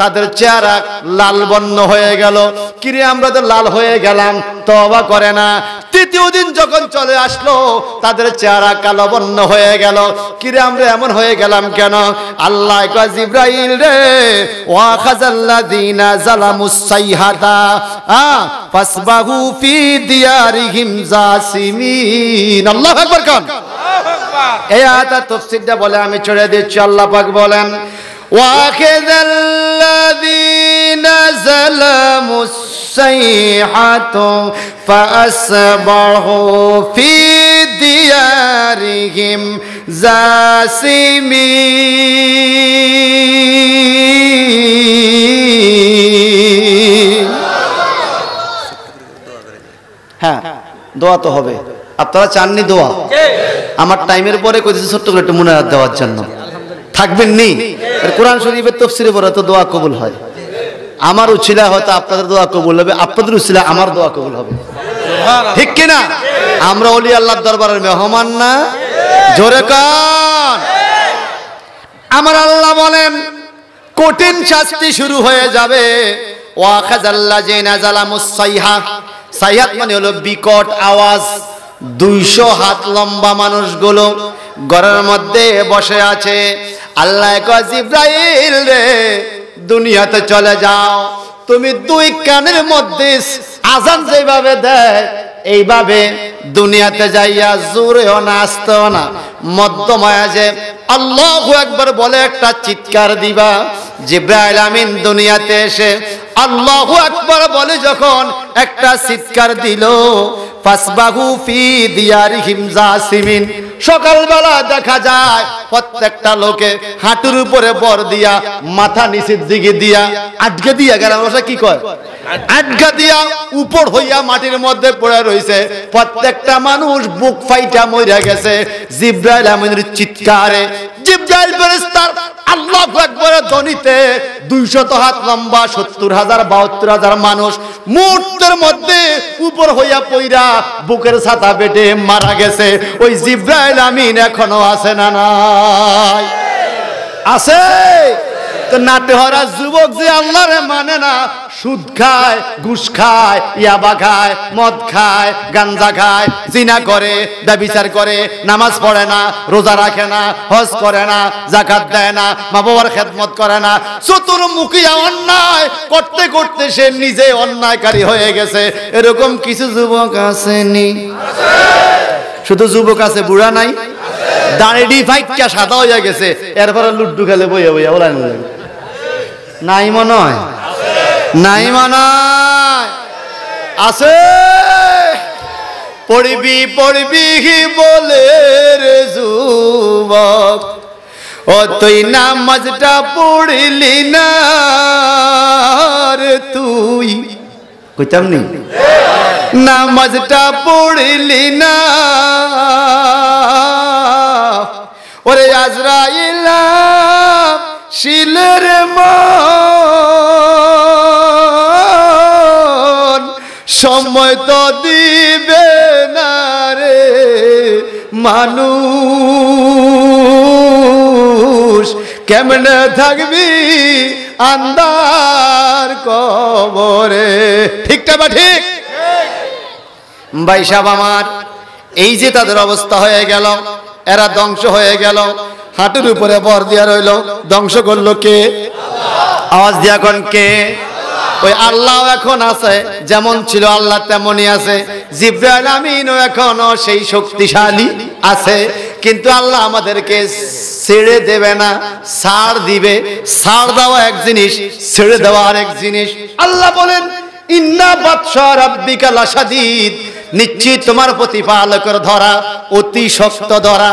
তাদের চেহারা লাল বর্ণ হয়ে গেল। কিরে আমরা তো লাল হয়ে গেলাম, তওবা করে না। তৃতীয় দিন যখন চলে আসলো, তাদের চেহারা কালো বর্ণ হয়ে গেল। কিরে আমরা এমন হয়ে গেলাম কেন? আল্লাহ কয় জিবরাইল রে, ওয়া খাযাল্লাযীনা জালামুস সাইহাতা ফাসবাহু ফি দিয়ারিহিম জাসিমিন। আল্লাহু আকবার কোন। এই আয়াতের তাফসীরটা বলে আমি ছেড়ে দিচ্ছি। আল্লাহ পাক বলেন ওয়া খাযাল্লাযীনা জালামুস সাইহাতু ফাসবাহু ফি দিয়ারিহিম জাসিমিন। হ্যাঁ, দোয়া তো হবে। আপনারা চাননি দোয়া? আমার টাইমের পরে কইতেছি ছোট্ট করে একটু মুনাজাত দেওয়ার জন্য। থাকবেন নি? কোরআন শরীফের তাফসীরে পড়া তো দোয়া কবুল হয়। আমার উছিলা হয়তো আপনাদের দোয়া কবুল হবে, আপনাদের উছিলা আমার দোয়া কবুল হবে, ঠিক কিনা? আমরা ওলি আল্লাহর দরবারের মেহমান না? জোরে কান। আমার আল্লাহ বলেন কঠিন শাস্তি শুরু হয়ে যাবে। ওয়াখাযাল্লাযিনা যালামুস সাইহা, সাইহাত মানে হলো বিকট আওয়াজ। 200 হাত লম্বা মানুষগুলো ঘরের মধ্যে বসে আছে। আল্লাহ কয় জিবরাইল রে, দুনিয়াতে চলে যাও, তুমি 2 কানের মধ্যে আজান যেভাবে দেয় এইভাবে দুনিয়াতে যাইয়া জোরেও না আস্তেও না মধ্যময় যে আল্লাহু আকবার বলে একটা চিৎকার দিবা। জিবরাইল আমিন দুনিয়াতে এসে আল্লাহু আকবার বলে যখন একটা চিৎকার দিল, ফাসবাহু ফি দিয়ারিহিম জাসিমিন, সকালবেলা দেখা যায় প্রত্যেকটা লোকে হাঁটুর উপরে বর দিয়া, মাথা নিচের দিকে দিয়া, আটকে দিয়া গেলাম কি কয়, আটকা দিয়া উপর হইয়া মাটির মধ্যে পড়ে রইছে। প্রত্যেকটা মানুষ বুক ফাইটা মইরা গেছে জিবরাইল আমিনের চিৎকারে। জিবরাইল ফেরেশতার আল্লাহু আকবারের ধ্বনিতে 200 হাত লম্বা 70,000 72,000 মানুষ মুহূর্তের মধ্যে উপর হইয়া পইরা বুকের ছাতা বেটে মারা গেছে। ওই জিবরাইল আমিন এখনো আছে না নাই? আছে। তো নাটেহরা যুবক যে আল্লাহরে মানে না, সুদ খায়, ঘুষ খায়, ইয়াবা খায়, মদ খায়, গাঞ্জা খায়, জিনা করে, ব্যভিচার করে, নামাজ পড়ে না, রোজা রাখে না, হজ করে না, যাকাত দেয় না, মা বাবার খেদমত করে না, চতুর্মুখী অন্যায় করতে করতে সে নিজে অন্যায়কারী হয়ে গেছে। এরকম কিছু যুবক আসেনি? শুধু যুবক আছে, বুড়া নাই? দাঁড়িয়ে ফাইকা সাদা হয়ে গেছে, এরপরে লুড্ডু খেলে বইয়া বইয়া ওলাই নাই মনে হয়? নাই মনে হয়? আছে। পড়বি পড়বি বলে রে যুবক, ও তুই নামাজটা পড়লি না রে, তুই কইতাম নি নামাজটা পড়লি না, ওরে আজরাইল শিলের মন সময় তো দিবে না রে মানুষ, কেমনে থাকবি আন্দার কবরে। ঠিকটা বা ঠিক? ভাই সাহেব আমার, এই যে তাদের অবস্থা হয়ে গেল, এরা ধ্বংস হয়ে গেল, হাঁটুর উপরে বর দিয়া রইল, ধ্বংস করলো কে? আওয়াজ দিয়া কোন কে? ওই আল্লাহ এখন আছে, যেমন ছিল আল্লাহ তেমনই আছে। জিবরাইল আমিনও এখনো সেই শক্তিশালী আছে, কিন্তু আল্লাহ আমাদেরকে ছেড়ে দেবে না, ছাড় দিবে। ছাড় দেওয়া এক জিনিস, ছেড়ে দেওয়া আরেক জিনিস। আল্লাহ বলেন ইন্না বাতশা রাব্বিকা লাশাদীদ, নিশ্চিত তোমার প্রতিপালকের ধরা অতি শক্ত ধরা।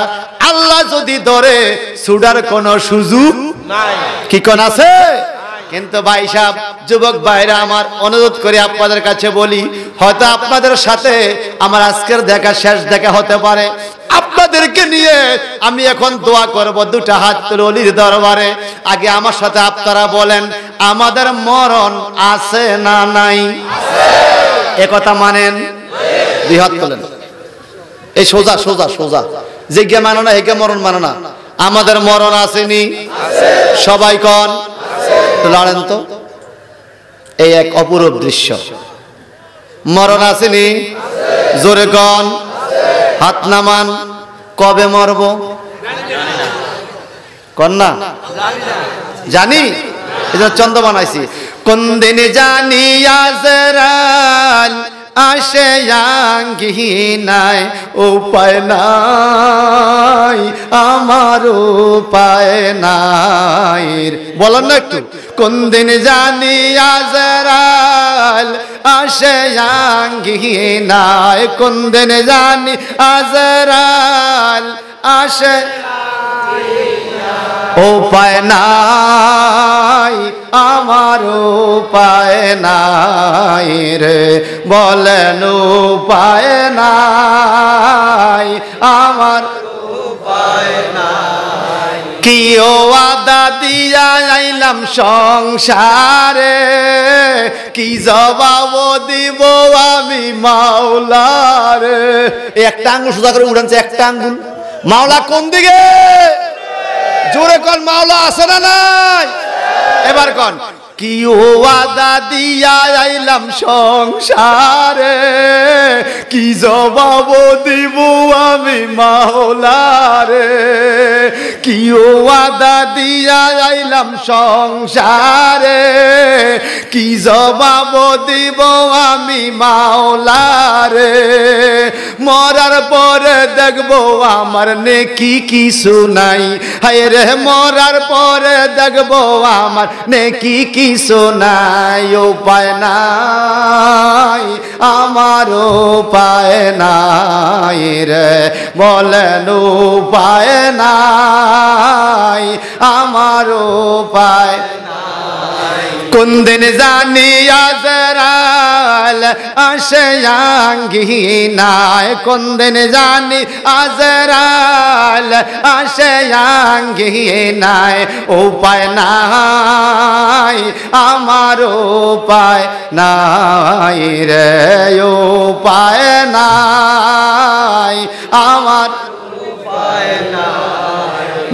আল্লাহ যদি ধরে ছুটার কোনো সুযোগ নাই। কি কোন আছে? কিন্তু ভাই সাহেব, যুবক ভাইরা আমার, অনুরোধ করে আপনাদের কাছে বলি, হয়তো আপনাদের সাথে আমার আজকের দেখা শেষ দেখা হতে পারে। আপনাদেরকে নিয়ে আমি এখন দোয়া করব, 2টা হাত তুলে ওলির দরবারে। আগে আমার সাথে আপনারা বলেন, আমাদের মরণ আছে না নাই? এ কথা মানেন? 2 হাত তোলেন। এই সোজা সোজা সোজা, যে গে মানো না হেগে মরণ মানো না। আমাদের মরণ আসেনি? সবাই কন লড়েন তো। এই এক অপূর্ব দৃশ্য, মরণ আসেনি? জোরে কন, হাত নামান। কবে মরব কন না? জানি, এটা চন্দ্র বানাইছি। কোন দিন জানি আজরাল আসে আঙ্গিনায়, উপায় নাই আমার, উপায় নাই। বলেন না একটু, কোন দিন জানি আজরাল আসে আঙ্গিনায়, কোন দিন জানি আজরাল আসে উপায় নাই আমার উপায় নাই রে বলেন উপায় নাই আমার উপায় নাই কি ওয়াদা দিয়া আইলাম সংসারে কি জবাব দিব আমি মাওলারে একটা আঙ্গুল সোজা করে উড়ানছে একটা আঙ্গুল মাওলা কোন দিকে জোরে কোন মাওলা আছে না নাই এবার কোন কি ওয়াদা দিয়া আইলাম সংসারে কি জবাব দিব আমি মাওলারে কি ওয়াদা দিয়া আইলাম সংসারে কি জবাব দিব আমি মাওলারে মরার পরে দেখবো আমার নেকি কিছু নাই হায় রে মরার পরে দেখবো আমার নেকি কিছু নাই উপায় নাই আমার উপায় নাই রে বলেন উপায় নাই আমার উপায় কোন দিন জানি আজরাইল আসে আঙ্গিনায় কোন দিন জানি আজরাইল আসে আঙ্গিনায় উপায় নাই আমার উপায় নাই রে উপায় নাই আমার উপায় নাই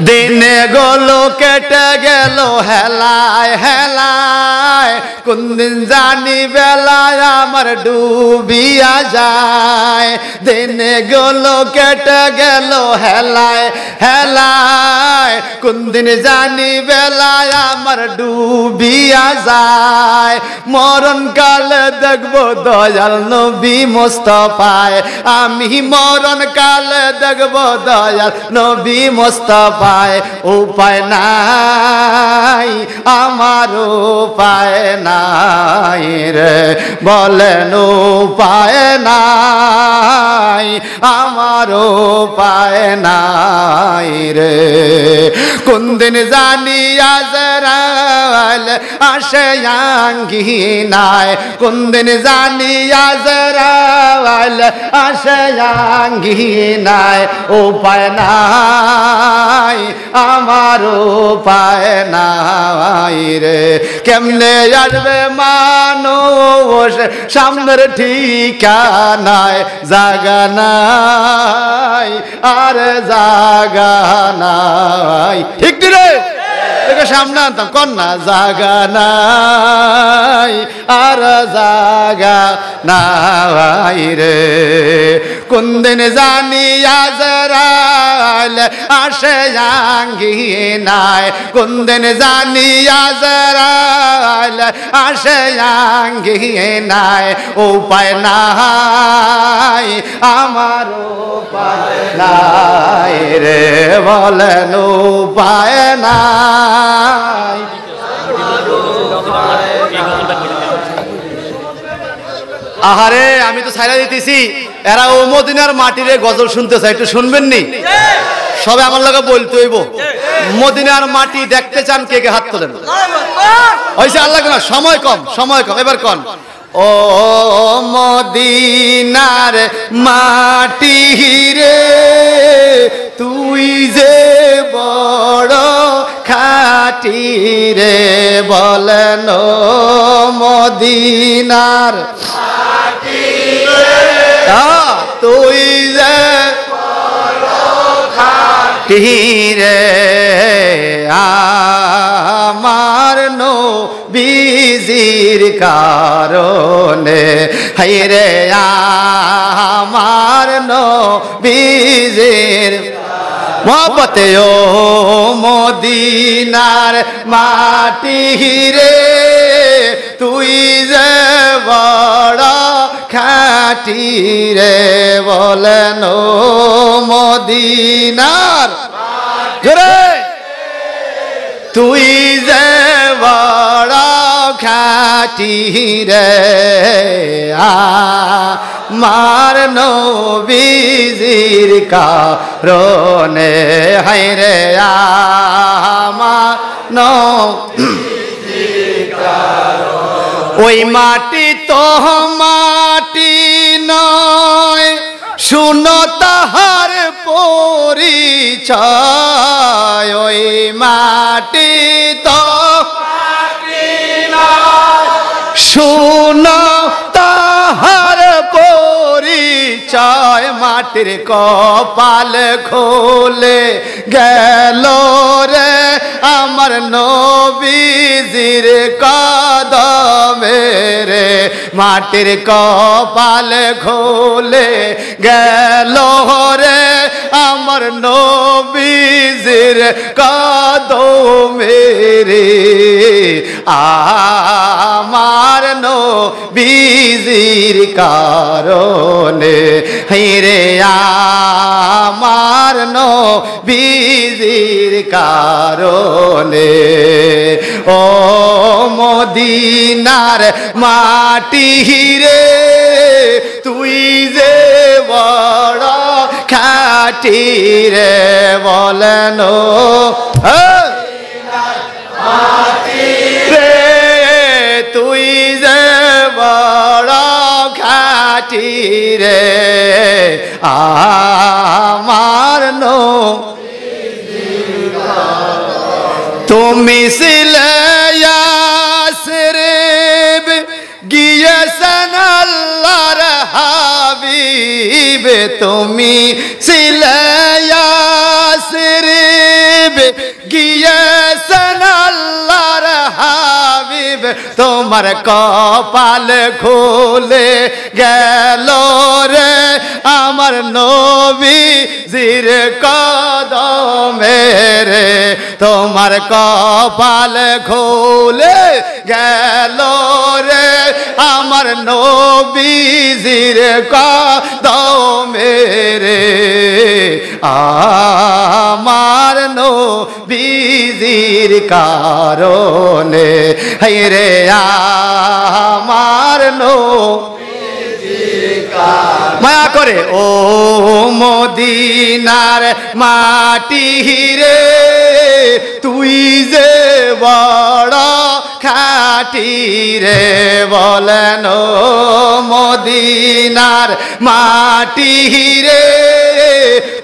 দিনে গলো কেটে গেল হেলায় হেলায় কোন দিন জানি বেলায় আমার ডুবিয়া যায় দিনে গলো কেটে গেল হেলায় হেলায় কোন দিন জানি বেলায় আমার ডুবিয়া যায় মরণ কালে দেখবো দয়াল নবী মুস্তাফায় আমি মরণ কালে দেখবো দয়াল নবী মুস্তাফায় উপায় নাই আমার উপায় নাই রে বলেন উপায় নাই আমার উপায় নাই রে কোন দিন জানি আজরাইল আসে আঙ্গিনায় কোন দিন জানি আজরাইল আসে আঙ্গিনায় উপায় নাই আমার উপায় নাই রে কেমনে আসবে মানুষ সামনের ঠিকানায় জাগা নাই আর জাগা নাই ঠিক রে সামনে আনতাম কন্যা জাগা নাই আর জাগা নাই রে কোন দিন জানি আজরাইল আসে আঙ্গিনায় কোন দিন জানি আজরাইল আসে আঙ্গিনায় উপায় নাই আমার উপায় নাই রে বলেন উপায় নাই আহারে আমি তো ছাইরা দিতেছি এরা ও মদিনার মাটিরে গজল শুনতে চায় একটু শুনবেন নি সবে আমার লগে বলতে হইব মদিনার মাটি দেখতে চান কে কে হাত তোলেন হইছে আল্লাহ না সময় কম এবার কোন ও মদিনার মাটি রে তুই যে বড় খাটি রে বলেন মদিনার মাটি রে তুই যে বড় খাটি রে আমার নবীজির কারণে হায়রে আমার নবীজির মোহব্বতে ও মদিনার মাটি রে তুই যে বড় খাটি রে বলেন ও মদিনার জোরে তুই যে বড় খাটি রে আমার নবীজির কারণে হায়রে আমার ওই মাটি তো মাটি নয় শুনো তাহার পরিচয় ওই মাটি তো শুনো তাহার পরিচয় মাটির কপাল খোলে গেল রে আমার নবীজির কদমে রে মাটির কপাল খোলে গেল রে আমার নবীজির কদমে রে আমার নবীজির কারণে হায়রে আমার নবীজির কারণে ও মদিনার মাটি রে তুই যে বড় খাঁটি রে বলেন রে তুই যে বড় খাঁটি রে আমার তুমি ছিলে ইয়াসরিব গিয়েছেন আল্লাহর হাবিব তুমি ছিলে ইয়াসরিব গিয়েছেন আল্লাহর হাবিব তোমার কপাল খুলে গেল রে আমার নবীজির কদমে রে তোমার কপাল খুলে গেল রে আমার নবীজির কদমে রে আমার নবীজির কারণে হায়রে আমার মায়া করে ও মদিনার মাটি রে তুই যে বড় খাঁটি রে বলেন ও মদিনার মাটি রে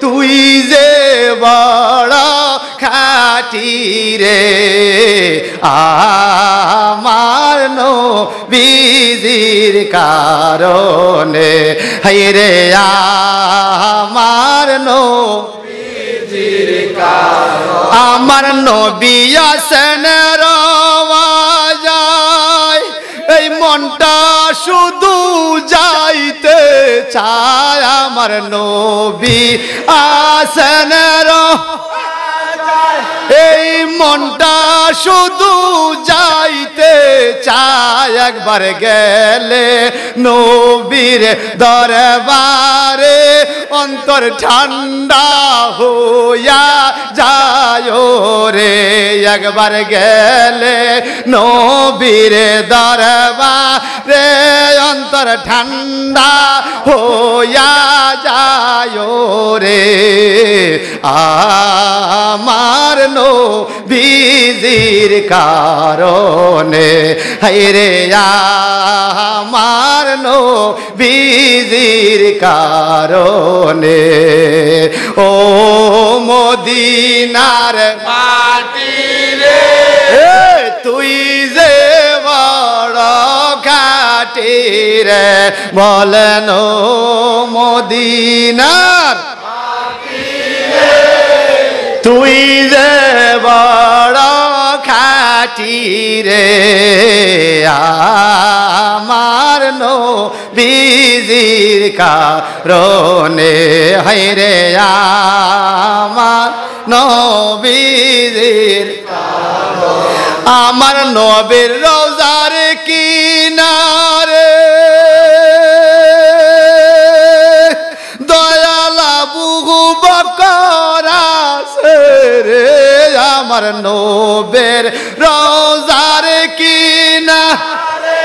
তুই যে বড় খাঁটি রে আমার নবীজির কারণে হায়রে আমার নবীজির কারণে আমার নবী আছেন রওয়াজায় এই মনটা শুধু যাইতে চায় আমার নবী আছেন এই মনটা শুধু যাইতে চায় একবার গেলে নবীর দরবারে অন্তর ঠান্ডা হইয়া যায় রে একবার গেলে নবীর দরবারে অন্তর ঠান্ডা হইয়া যায় রে আমার নবীজির কারণে হায়রে আমার নবীজির কারণে ও মদিনার মাটি রে তুই যে বড় খাঁটি রে বলেন ও মদিনার তুই যে বড় খাঁটি রে আমার নবীজির কারণে হায়রে আমার নবীজির আমার নবীর রওজার কিনারে দয়ালা বুহু বকর আছে রে আমার নবীর রওজার কিনারে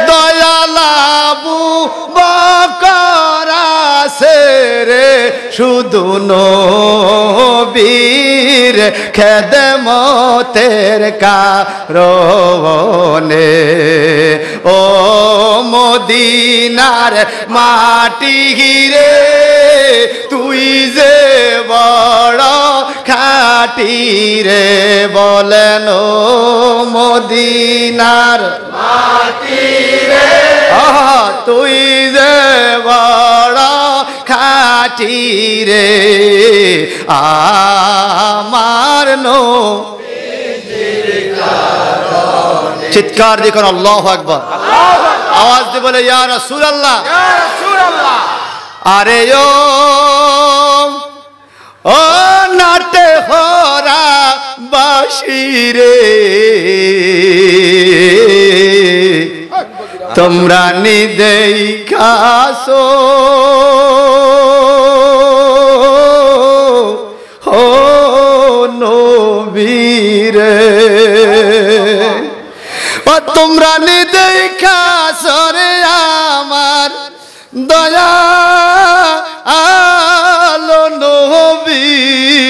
দয়ালা বুহু বকর আছে রে শুধু নবীর খেদমতের কারণে ও মদিনার মাটি রে তুই যে বড় খাটি রে বলেন ও মদিনার মাটি রে তুই যে বড় খাটি রে আমার নো চিৎকার দেখুন আল্লাহু আকবার আওয়াজ দিয়ে বলে ইয়া রাসূলুল্লাহ আরে ও নাটে হরা বাসি রে তোমরা নিদেই খাসো ও নবীরে ও তোমরা নিদেই খাসো রে আমার দয়া আলো নবীরে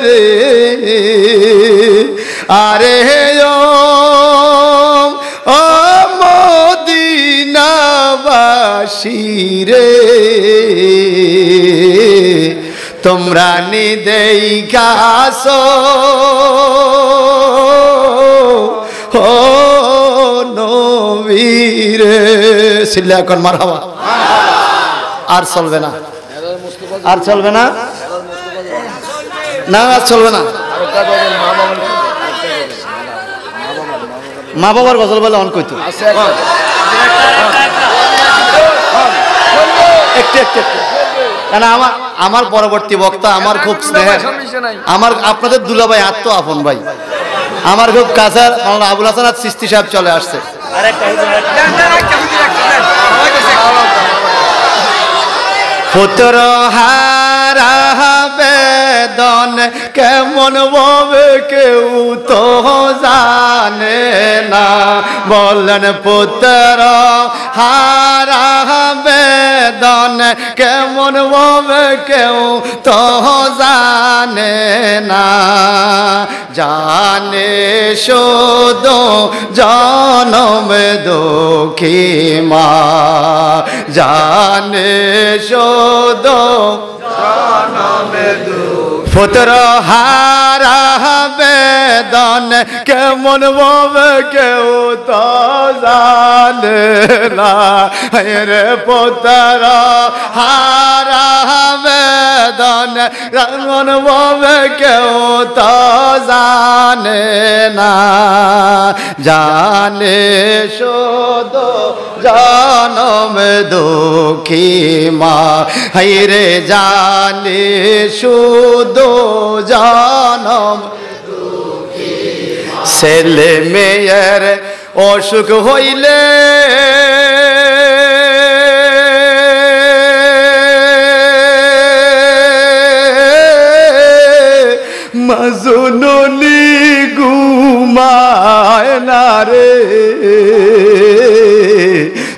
রে আরে ও মদিনাবাসী রে তোমরা নিদেই গাছো ও নবীরে সিল্লা এখন মারহাবা আর চলবে না আর চলবে না না আর চলবে না মা বাবার গজল বলে অন কইতো একটু একটু কারণ আমার পরবর্তী বক্তা আমার খুব স্নেহের আমার আপনাদের দুলাভাই আত্ম আপন ভাই আমার খুব কাছের আবুল হাসান চিশতি সাহেব চলে আসছে পুত্র হারা বেদন কেমন ভাবে কেউ তো জানে না বলেন পুত্র হারা বেদন কেমন ভাবে কেউ তো জানে না জানে শুধু জনম দুঃখী মা জানে শুধু পুত্র হারা বেদন কেমন ভাবে কেউ তো জানে না রে পুত্র হারা বেদন কেমন ভাবে কেউ তো জানে না জানে শুধু জনম দুঃখী মা হাইরে জানে শুধু জনম ছেলে মেয়ের অসুখ হইলে মাজননী ঘুমায় না রে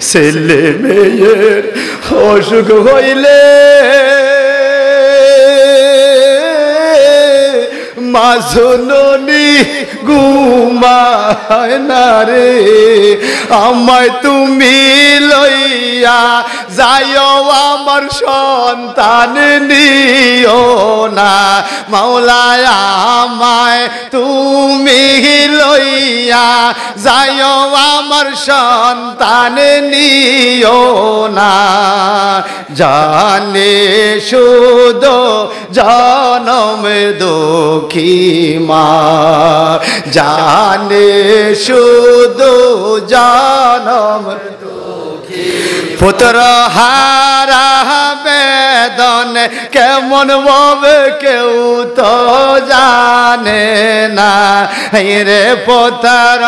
ছেলে মেয়ের অসুখ হইলে মাজননী ঘুমায় না রে আমায় তুমি লইয়া যাইও আমার সন্তান নিও না মাওলায় আমায় তুমি লইয়া যাইও আমার সন্তান নিও না জানে শুধু জনম দুঃখী মা জানে শুধু জনম পুত্র হারা বেদন কেমন ভাবে কেউ তো জানে না রে পুত্র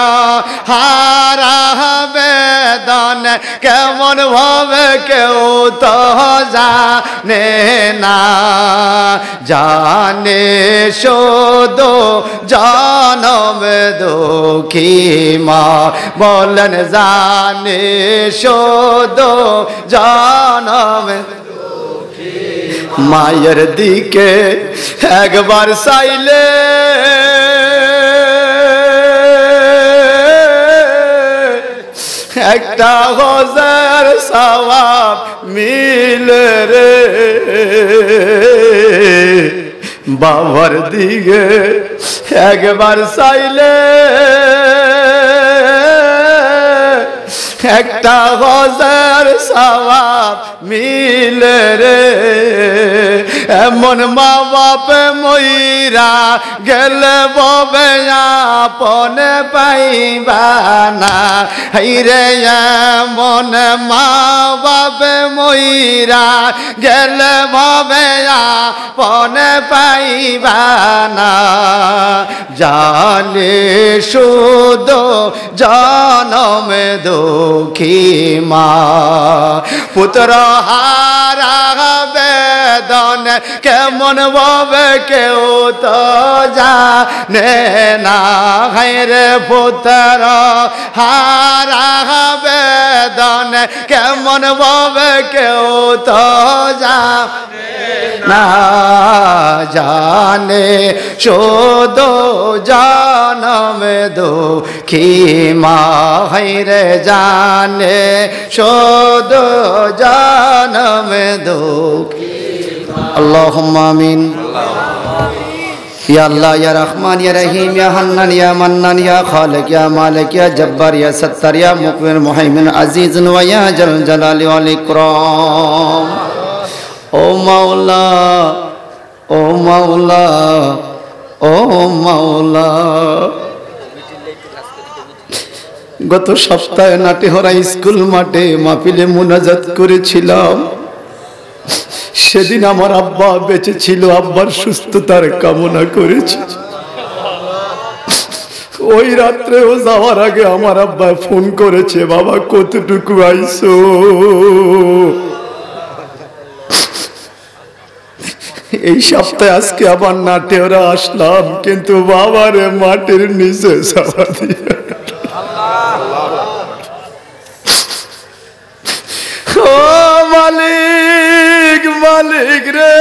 হারা বেদন কেমন ভাবে কেউ তো জানে না জানে শুধু জনম দুঃখী মা বলেন জানে শুধু জনম দুঃখী মায়ের দিকে একবার চাইলে একটা হজার সওয়াব মিলে রে, বাবার দিকে একবার চাইলে একটা হজার সওয়াব মিলে রে। এমন মা বাপে মইরা গেলে ববে আপনে পাইবা না, হাইরে এমন মা বাপে মইরা গেলে ববে আপনে পাইবা না। জানে শুধু জনমে দুঃখী মা, পুত্র হারা বেদন কেমন ভাবে কেউ তো জানে না, হায়রে পুত্র হারা বেদন কেমন ভাবে কেউ তো জানে না। জানে শুধু জনম দুঃখী মা, হায়রে জানে শুধু জনম দুঃখী। আল্লাহুম্মা আমিন। या अल्लाह या रहमान या रहीम या हन्नान या मन्नान या खालिक या मालिक या जब्बार या सत्तार या मुक़्मिन मुहैमिन अज़ीज़ व या जल जलाल वल इकराम। ओ मौला ओ मौला ओ मौला। গত সপ্তাহে নাটেহরা স্কুল মাঠে মাহফিলে মুনাজাত করেছিলাম। সেদিন আমার আব্বা বেঁচে ছিল, আব্বার সুস্থতার কামনা করেছি। ওই রাত্রেও যাওয়ার আগে আমার আব্বা ফোন করেছে, বাবা কতটুকু আইছো? এই সপ্তাহে আজকে আবার নাটেহরা আসলাম, কিন্তু বাবারে মাটির নিচে যাওয়া দিয়ে মালিক মালিক রে,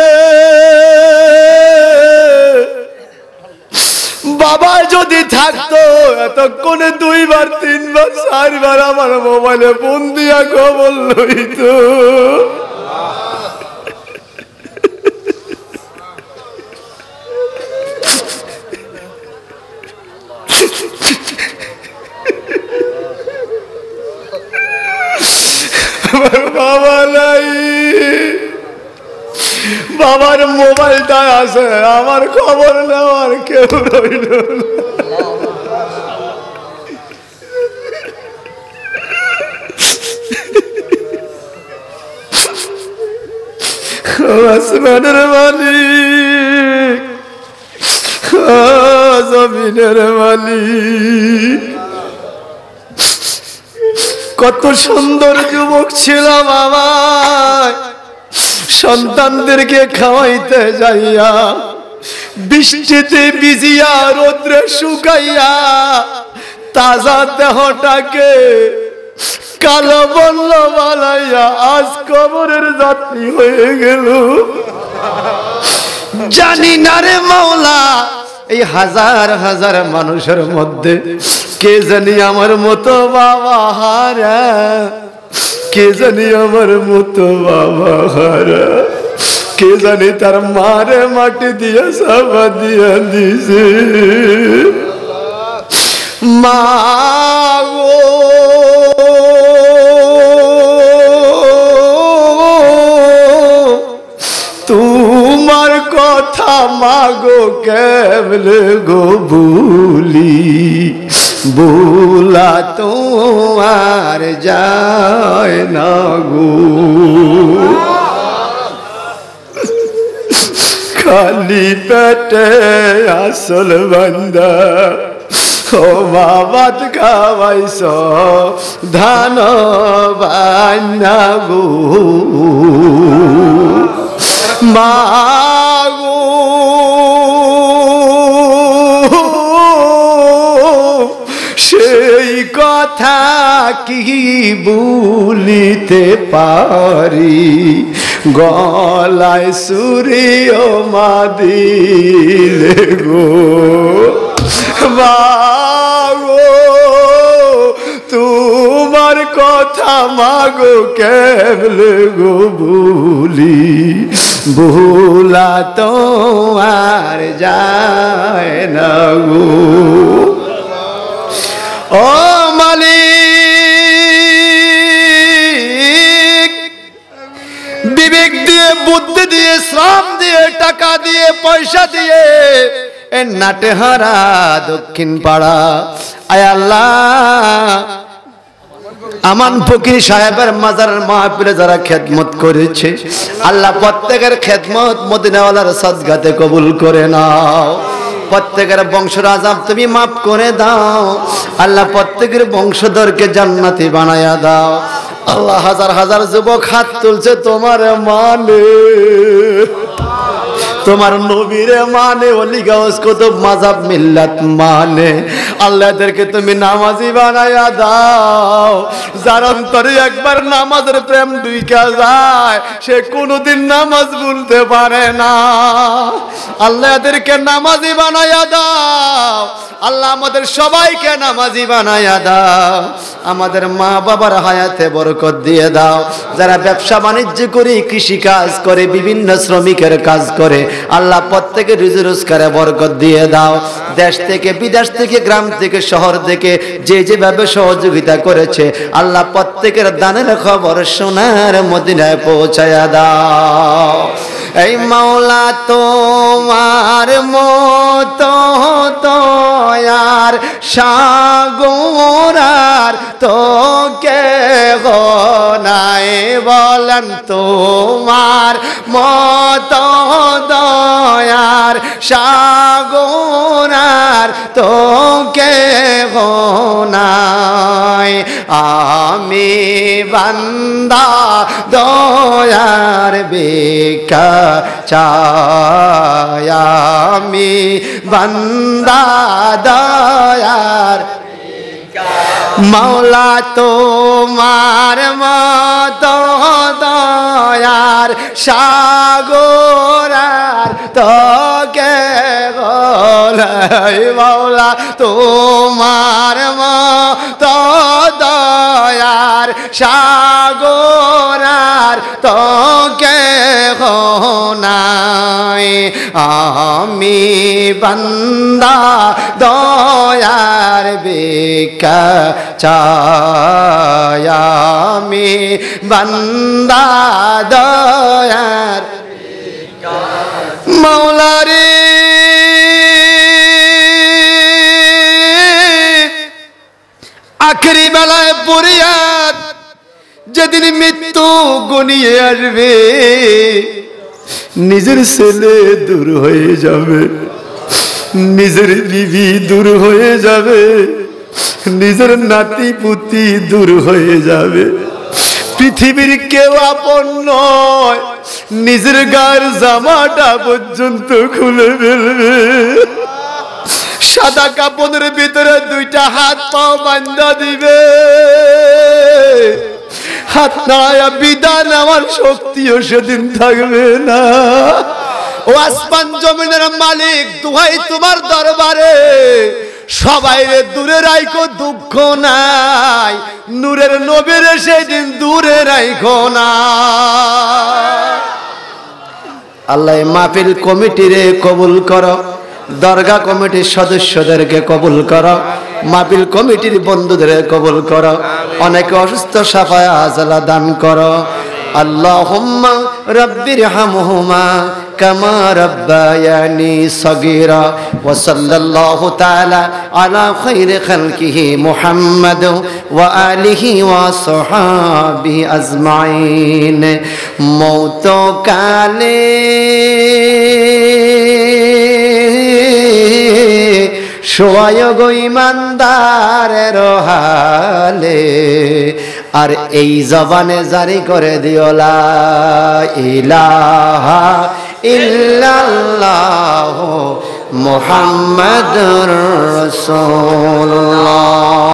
বাবা যদি থাকতো এতক্ষণে 2 বার 3 বার 4 বার আমার মোবাইলে ফোন দিয়া খবর লইতো। বাবা নাই, বাবার মোবাইলটা আছে, আমার খবর নেওয়ার কেউ রইল না। আসমানের মালিক, জমিনের মালিক, কত সুন্দর যুবক ছিল বাবা, সন্তানদেরকে খাওয়াইতে যাইয়া বৃষ্টিতে ভিজিয়া রোদ্রে শুকাইয়া তাজা দেহটাকে কালো বলল বালাইয়া আজ কবরের যাত্রী হয়ে গেল। জানি না রে মাওলা, এই হাজার হাজার মানুষের মধ্যে কে জানি আমার মতো বাবা হারা, কে জানি আমার মতো বাবা হারা, কে জানি তার মারে মাটি দিয়া সাবা দিয়া দিছে। মা গো তোমার কথা মাগো কেবলে গো ভুলি, ভুলা তোমার যায় না গো। খালি পেটে আসল বান্দা ও মা ভাত খাওয়াইছ ধান বান্না গো। মা গো সেই কথা কি ভুলিতে পারি, গলায় চুরিও মা দিলে গো মাগো তোমার কথা মাগো কেবলে গো ভুলি ভোলা তো আর যায় না গো ও মালিক বিবেক দিয়ে বুদ্ধি দিয়ে শ্রম দিয়ে টাকা দিয়ে পয়সা দিয়ে এ নাটেহারা দক্ষিণ পাড়া আয় আল্লাহ আমান ফকির সাহেবের মাজারের মাহফিলে যারা খেদমত করেছে আল্লাহ প্রত্যেকের খেদমত মদিনাওয়ালার সাদগাতে কবুল করে নাও প্রত্যেকের বংশের আযাব তুমি মাফ করে দাও আল্লাহ প্রত্যেকের বংশধরকে জান্নাতি বানায়া দাও আল্লাহ হাজার হাজার যুবক হাত তুলছে তোমার মানে তোমার নবীরে মানে ওলি গাউস কুতুব মাযহাব মিল্লাত মানে আল্লাহদেরকে তুমি নামাজি বানায়া দাও যার অন্তরে একবার নামাজের প্রেম ঢুইকা যায় সে কোনোদিন নামাজ ভুলতে পারে না আল্লাহদেরকে নামাজি বানায়া দাও আল্লাহ আমাদের সবাইকে নামাজি বানায়া দাও আমাদের মা বাবার হায়াতে বরকত দিয়ে দাও যারা ব্যবসা বাণিজ্য করে কৃষি কাজ করে বিভিন্ন শ্রমিকের কাজ করে আল্লাহ প্রত্যেকের রুজি রোজগারে বরকত দিয়ে দাও দেশ থেকে বিদেশ থেকে গ্রাম থেকে শহর থেকে যে যেভাবে সহযোগিতা করেছে আল্লাহ প্রত্যেকের দানের খবর সোনার মদিনায় পৌঁছায়া দাও এই মাওলা তোমার মতো তয়ার সাগরার তো কে নাই বলেন তোমার মতো দয়ার সাগরার তো কে নাই আমি বান্দা দয়ার বেকা চাই আমি বান্দা দয়ার মাওলা তোমার মতো দয়ার সাগরার তোকে বলাই মাওলা তোমার মতো দয়ার সাগরার তোকে নাই আমি বান্দা দয়ার বেকা চাই আমি বান্দা দয়ার মাওলা রে আখেরি বেলায় পরিয়াদ যেদিন মৃত্যু গনিয়ে আসবে নিজের ছেলে দূর হয়ে যাবে নিজের বিবি দূর হয়ে যাবে নিজের নাতি পুতি দূর হয়ে যাবে পৃথিবীর কেউ আপন নয় নিজের গায়ের জামাটা পর্যন্ত খুলে ফেলবে সাদা কাপড়ের ভিতরে দুইটা হাত পাও বান্ধা দিবে হাত নাড়ায়া বিদায় নেওয়ার শক্তিও সেদিন থাকবে না ও আসমান জমিনের মালিক দুহাই তোমার দরবারে সবাই রে দূরে রাখো দুঃখ নাই নূরের নবীর সেদিন দূরে রাখো না আল্লাহ মাহফিল কমিটিরে কবুল করো দরগা কমিটির সদস্যদেরকে কবুল করো মাহফিল কমিটির বন্ধুদের কবুল করো অনেকে অসুস্থ সাফায়া আজালা দান করো আল্লাহুম্মা রাব্বিরহামহুমা কামা রাব্বায়ানি সগীরা ওয়া সাল্লাল্লাহু তাআলা আলা খায়রি খালকিহি মুহাম্মাদ ওয়া আলিহি ওয়া সাহবিহি আজমাইন মওত কালে সোয়ায় গো ইমানদারের হালে আর এই জবানে জারি করে দিও লা ইলাহা ইল্লাল্লাহু মুহাম্মাদুর রাসূলুল্লাহ।